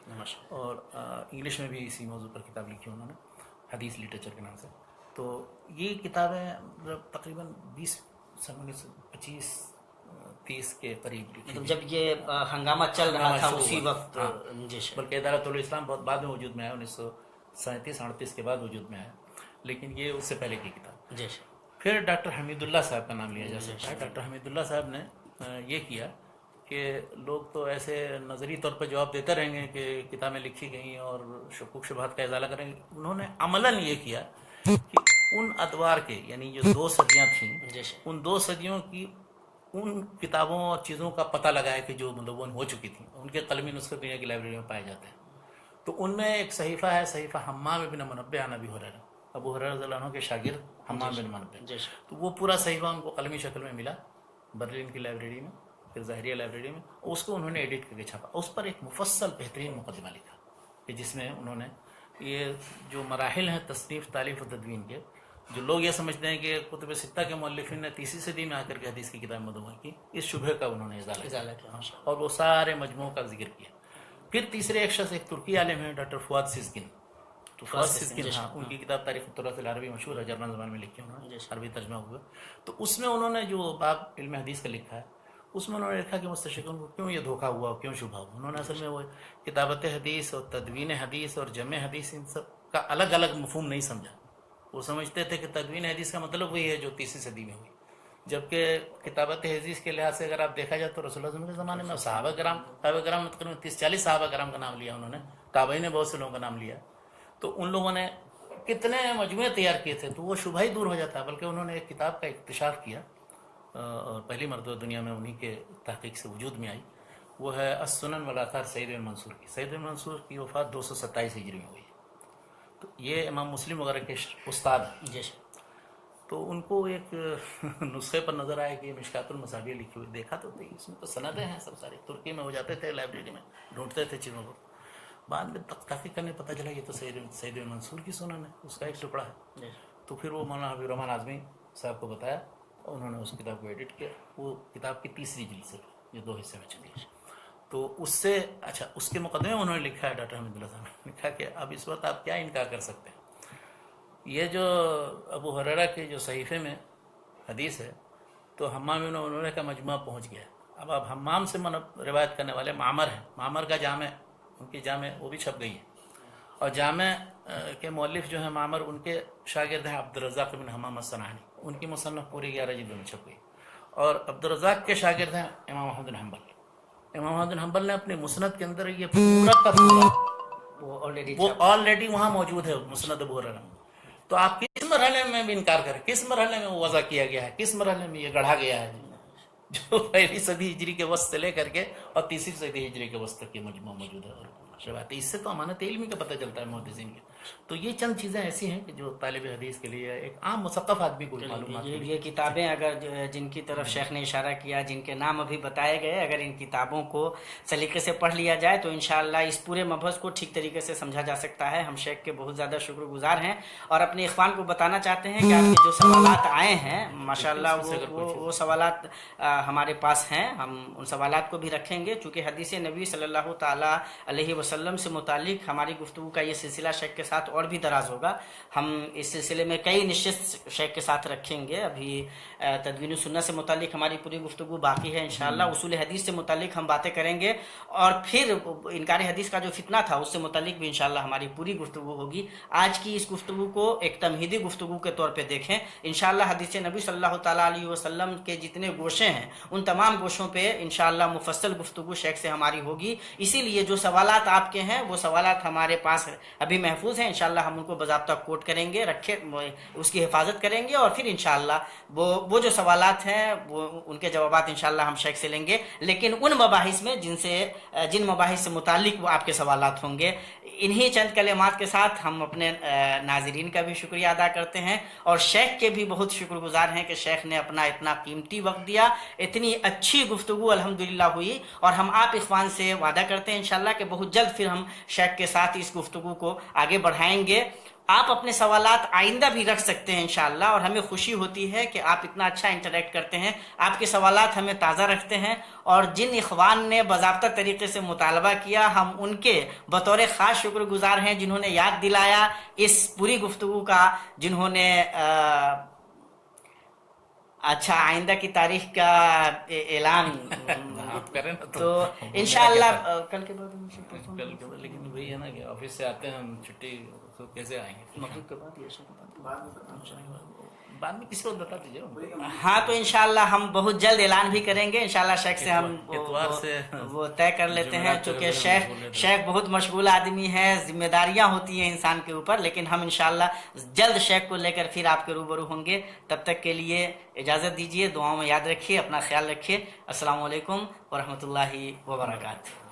اور انگلش میں بھی اسی موضوع پر کتاب لکھی انہوں نے، حدیث لٹریچر کے نام سے. تو یہ کتابیں تقریباً 1925-30 کے قریب لکھی، جب یہ ہنگامہ چل رہا تھا اسی وقت. بلکہ ادارت الاسلام بہت بعد میں وجود میں آیا، 1937-38 کے بعد وجود میں آیا، لیکن یہ اس سے پہلے کی کتاب. پھر ڈاکٹر حمید اللہ صاحب کا نام لیا جا سکتا ہے. ڈاکٹر حمید اللہ صاحب نے یہ کیا کہ لوگ تو ایسے نظری طور پر جواب دیتے رہیں گے کہ کتابیں لکھی گئیں اور شکوک شبہات کا ازالہ کریں گے. انہوں نے عملاً یہ کیا کہ ان ادوار کے، یعنی جو 2 صدیاں تھیں، ان 2 صدیوں کی ان کتابوں اور چیزوں کا پتہ لگایا کہ جو مدون ہو چکی تھیں. ان کے قلمی نسخے دنیا کی لائبریری میں پائے جاتے ہیں. تو ان میں ایک صحیفہ ہے، صحیفہ حمام بن منبہ عن ابی ہریرہ، ابو ہریرہ رضی اللہ عنہ کے شاگرد حمام بن منبہ. تو وہ پورا صحیفہ ان کو قلمی شکل میں ملا برلن کی لائبریری میں، پھر ظاہریہ لائبریری میں. اس کو انہوں نے ایڈٹ کر کے چھاپا. اس پر ایک مفصل بہترین مقدمہ لکھا کہ جس میں انہوں نے یہ جو مراحل ہیں تصنیف، تالیف و تدوین کے، جو لوگ یہ سمجھتے ہیں کہ کتب ستہ کے مؤلفین نے 30 صدی میں آ کر کے حدیث کی کتاب مدون کی، اس شبہ کا انہوں نے ازالہ کیا اور وہ سارے مجموعوں کا ذکر کیا. پھر تیسرے ایک شخص، ایک ترکی عالم ہیں ڈاکٹر فؤاد سیزگن. تو فؤاد سیزگن، ان کی کتاب تاریخ التراث العربی مشہور ہے، جرمن زبان میں لکھی انہوں نے، عربی ترجمہ ہوا. تو اس میں انہوں نے جو باب علم حدیث کا لکھا ہے، اس میں انہوں نے لکھا کہ مستشرقین کو کیوں یہ دھوکہ ہوا، کیوں شبہ ہوا. انہوں نے اصل میں وہ کتابت حدیث اور تدوین حدیث اور جمع حدیث، ان سب کا الگ الگ مفہوم نہیں سمجھا. وہ سمجھتے تھے کہ تدوین حدیث کا مطلب وہی ہے جو 30 صدی میں ہوئی، جبکہ کتابت حدیث کے لحاظ سے اگر آپ دیکھا جائے تو رسول اللہ صلی اللہ علیہ وسلم کے زمانے میں صحابہ کرام میں تقریباً 30-40 صحابہ کرام کا نام لیا انہوں نے، تابعین نے بہت سے لوگوں کا نام لیا. تو ان لوگوں نے کتنے مجموعے تیار کیے تھے، تو وہ شبہ ہی دور ہو جاتا ہے. بلکہ انہوں نے ایک کتاب کا اکتشاف کیا اور پہلی مرتبہ دنیا میں انہی کے تحقیق سے وجود میں آئی، وہ ہے السنن والآثار سعید بن منصور کی. سعید بن منصور کی وفات 227 ہجری میں ہوئی. تو یہ امام مسلم وغیرہ کے استاد ہیں. تو ان کو ایک نسخے پر نظر آیا کہ مشکات المصابیح لکھی ہوئی. دیکھا تو اس میں تو سندیں ہیں سب ساری، ترکی میں ہو جاتے تھے، لائبریری میں ڈھونڈتے تھے چیزوں کو. بعد میں تحقیق کرنے پتہ چلا یہ تو سعید بن منصور کی سنن ہے، اس کا ایک ٹکڑا ہے. تو پھر وہ مولانا حبیب الرحمن اعظمی صاحب کو بتایا، انہوں نے اس کتاب کو ایڈٹ کیا. وہ کتاب کی 3ری جلد سے یہ 2 حصے میں چلی ہے. تو اس سے اچھا اس کے مقدمے میں انہوں نے لکھا ہے، ڈاکٹر حمید اللہ صاحب نے لکھا کہ اب اس وقت آپ کیا انکار کر سکتے ہیں. یہ جو ابو ہریرہ کے جو صحیفے میں حدیث ہے تو حمام بن منبہ کا مجموعہ پہنچ گیا. اب آپ حمام سے روایت کرنے والے معمر ہیں، معمر کا جامع، ان کی جامع وہ بھی چھپ گئی ہے. اور جامع کے مؤلف جو ہیں معمر، ان کے شاگرد ہیں عبدالرزاق بن حمام الصنعانی، ان کی مصنف پوری 11 جلدوں میں چھپ گئی. اور عبدالرزاق کے شاگرد ہیں امام احمد بن حنبل. امام احمد بن حنبل نے اپنے مسند کے اندر یہ پورا کا پورا وہ آلریڈی وہاں موجود ہے مسند ابو ہریرہ. تو آپ کس مرحلے میں بھی انکار کریں، کس مرحلے میں وہ وضع کیا گیا ہے، کس مرحلے میں یہ گڑھا گیا ہے، جو 1 صدی ہجری کے وسط سے لے کر کے اور 30 صدی ہجری کے وسط تک یہ مجموعہ موجود ہے. اور اس سے تو امانت علمی کا پتہ چلتا ہے محدثین کے. تو یہ چند چیزیں ایسی ہیں کہ جو طالب حدیث کے لیے، ایک عام مثقف آدمی کو معلومات. یہ کتابیں اگر جن کی طرف شیخ نے اشارہ کیا، جن کے نام ابھی بتائے گئے، اگر ان کتابوں کو سلیقے سے پڑھ لیا جائے تو انشاءاللہ اس پورے مبحث کو ٹھیک طریقے سے سمجھا جا سکتا ہے. ہم شیخ کے بہت زیادہ شکر گزار ہیں اور اپنے اخوان کو بتانا چاہتے ہیں کہ آپ کے جو سوالات آئے ہیں ماشاءاللہ وہ سوالات ہمارے پاس ہیں. ہم ان سوالات کو بھی رکھیں گے، چونکہ حدیث نبی صلی اللہ تعالیٰ علیہ وسلم سے متعلق ہماری گفتگو کا یہ سلسلہ شیخ کے ساتھ ساتھ اور بھی دراز ہوگا. ہم اس سلسلے میں کئی نشست شیخ کے ساتھ رکھیں گے. ابھی تدوین السنہ سے متعلق ہماری پوری گفتگو باقی ہے انشاءاللہ. اصول حدیث سے متعلق ہم باتیں کریں گے اور پھر انکار حدیث کا جو فتنہ تھا اس سے متعلق بھی انشاءاللہ ہماری پوری گفتگو ہوگی. آج کی اس گفتگو کو ایک تمہیدی گفتگو کے طور پہ دیکھیں. انشاءاللہ حدیث نبی صلی اللہ تعالیٰ علیہ وسلم کے جتنے گوشے ہیں ان تمام گوشوں پہ انشاءاللہ مفصل گفتگو شیخ سے ہماری ہوگی. اسی لیے جو سوالات آپ کے ہیں وہ سوالات ہمارے پاس ابھی محفوظ ہیں. انشاءاللہ ہم ان کو باضابطہ کوٹ کریں گے, رکھے اس کی حفاظت کریں گے اور پھر انشاءاللہ وہ جو سوالات ہیں وہ ان کے جوابات انشاءاللہ ہم شیخ سے لیں گے, لیکن ان مباحث میں جن مباحث سے متعلق وہ آپ کے سوالات ہوں گے. انہی چند کلمات کے ساتھ ہم اپنے ناظرین کا بھی شکریہ ادا کرتے ہیں اور شیخ کے بھی بہت شکر گزار ہیں کہ شیخ نے اپنا اتنا قیمتی وقت دیا. اتنی اچھی گفتگو الحمدللہ ہوئی اور ہم آپ اخوان سے وعدہ کرتے ہیں انشاءاللہ کہ بہت جلد پھر ہم شیخ کے ساتھ اس گفتگو کو آگے بڑھائیں گے. آپ اپنے سوالات آئندہ بھی رکھ سکتے ہیں انشاءاللہ, اور ہمیں خوشی ہوتی ہے کہ آپ اتنا اچھا انٹریکٹ کرتے ہیں. آپ کے سوالات ہمیں تازہ رکھتے ہیں اور جن اخوان نے باضابطہ طریقے سے مطالبہ کیا ہم ان کے بطور خاص شکر گزار ہیں, جنہوں نے یاد دلایا اس پوری گفتگو کا, جنہوں نے اچھا آئندہ کی تاریخ کا اعلان تو انشاءاللہ کل کے بعد. لیکن وہی ہے نا کہ آفس سے آتے ہیں ہم چھٹی تو کیسے آئیں گے؟ مغرب کے بعد بعد میں کسی وقت بتا دیجیے. ہاں تو انشاءاللہ ہم بہت جلد اعلان بھی کریں گے انشاءاللہ. شیخ سے ہم وہ طے کر لیتے ہیں, چونکہ شیخ بہت مشغول آدمی ہے, ذمہ داریاں ہوتی ہیں انسان کے اوپر, لیکن ہم انشاءاللہ جلد شیخ کو لے کر پھر آپ کے روبرو ہوں گے. تب تک کے لیے اجازت دیجیے, دعاؤں میں یاد رکھیے, اپنا خیال رکھیے. السلام علیکم ورحمۃ اللہ وبرکاتہ.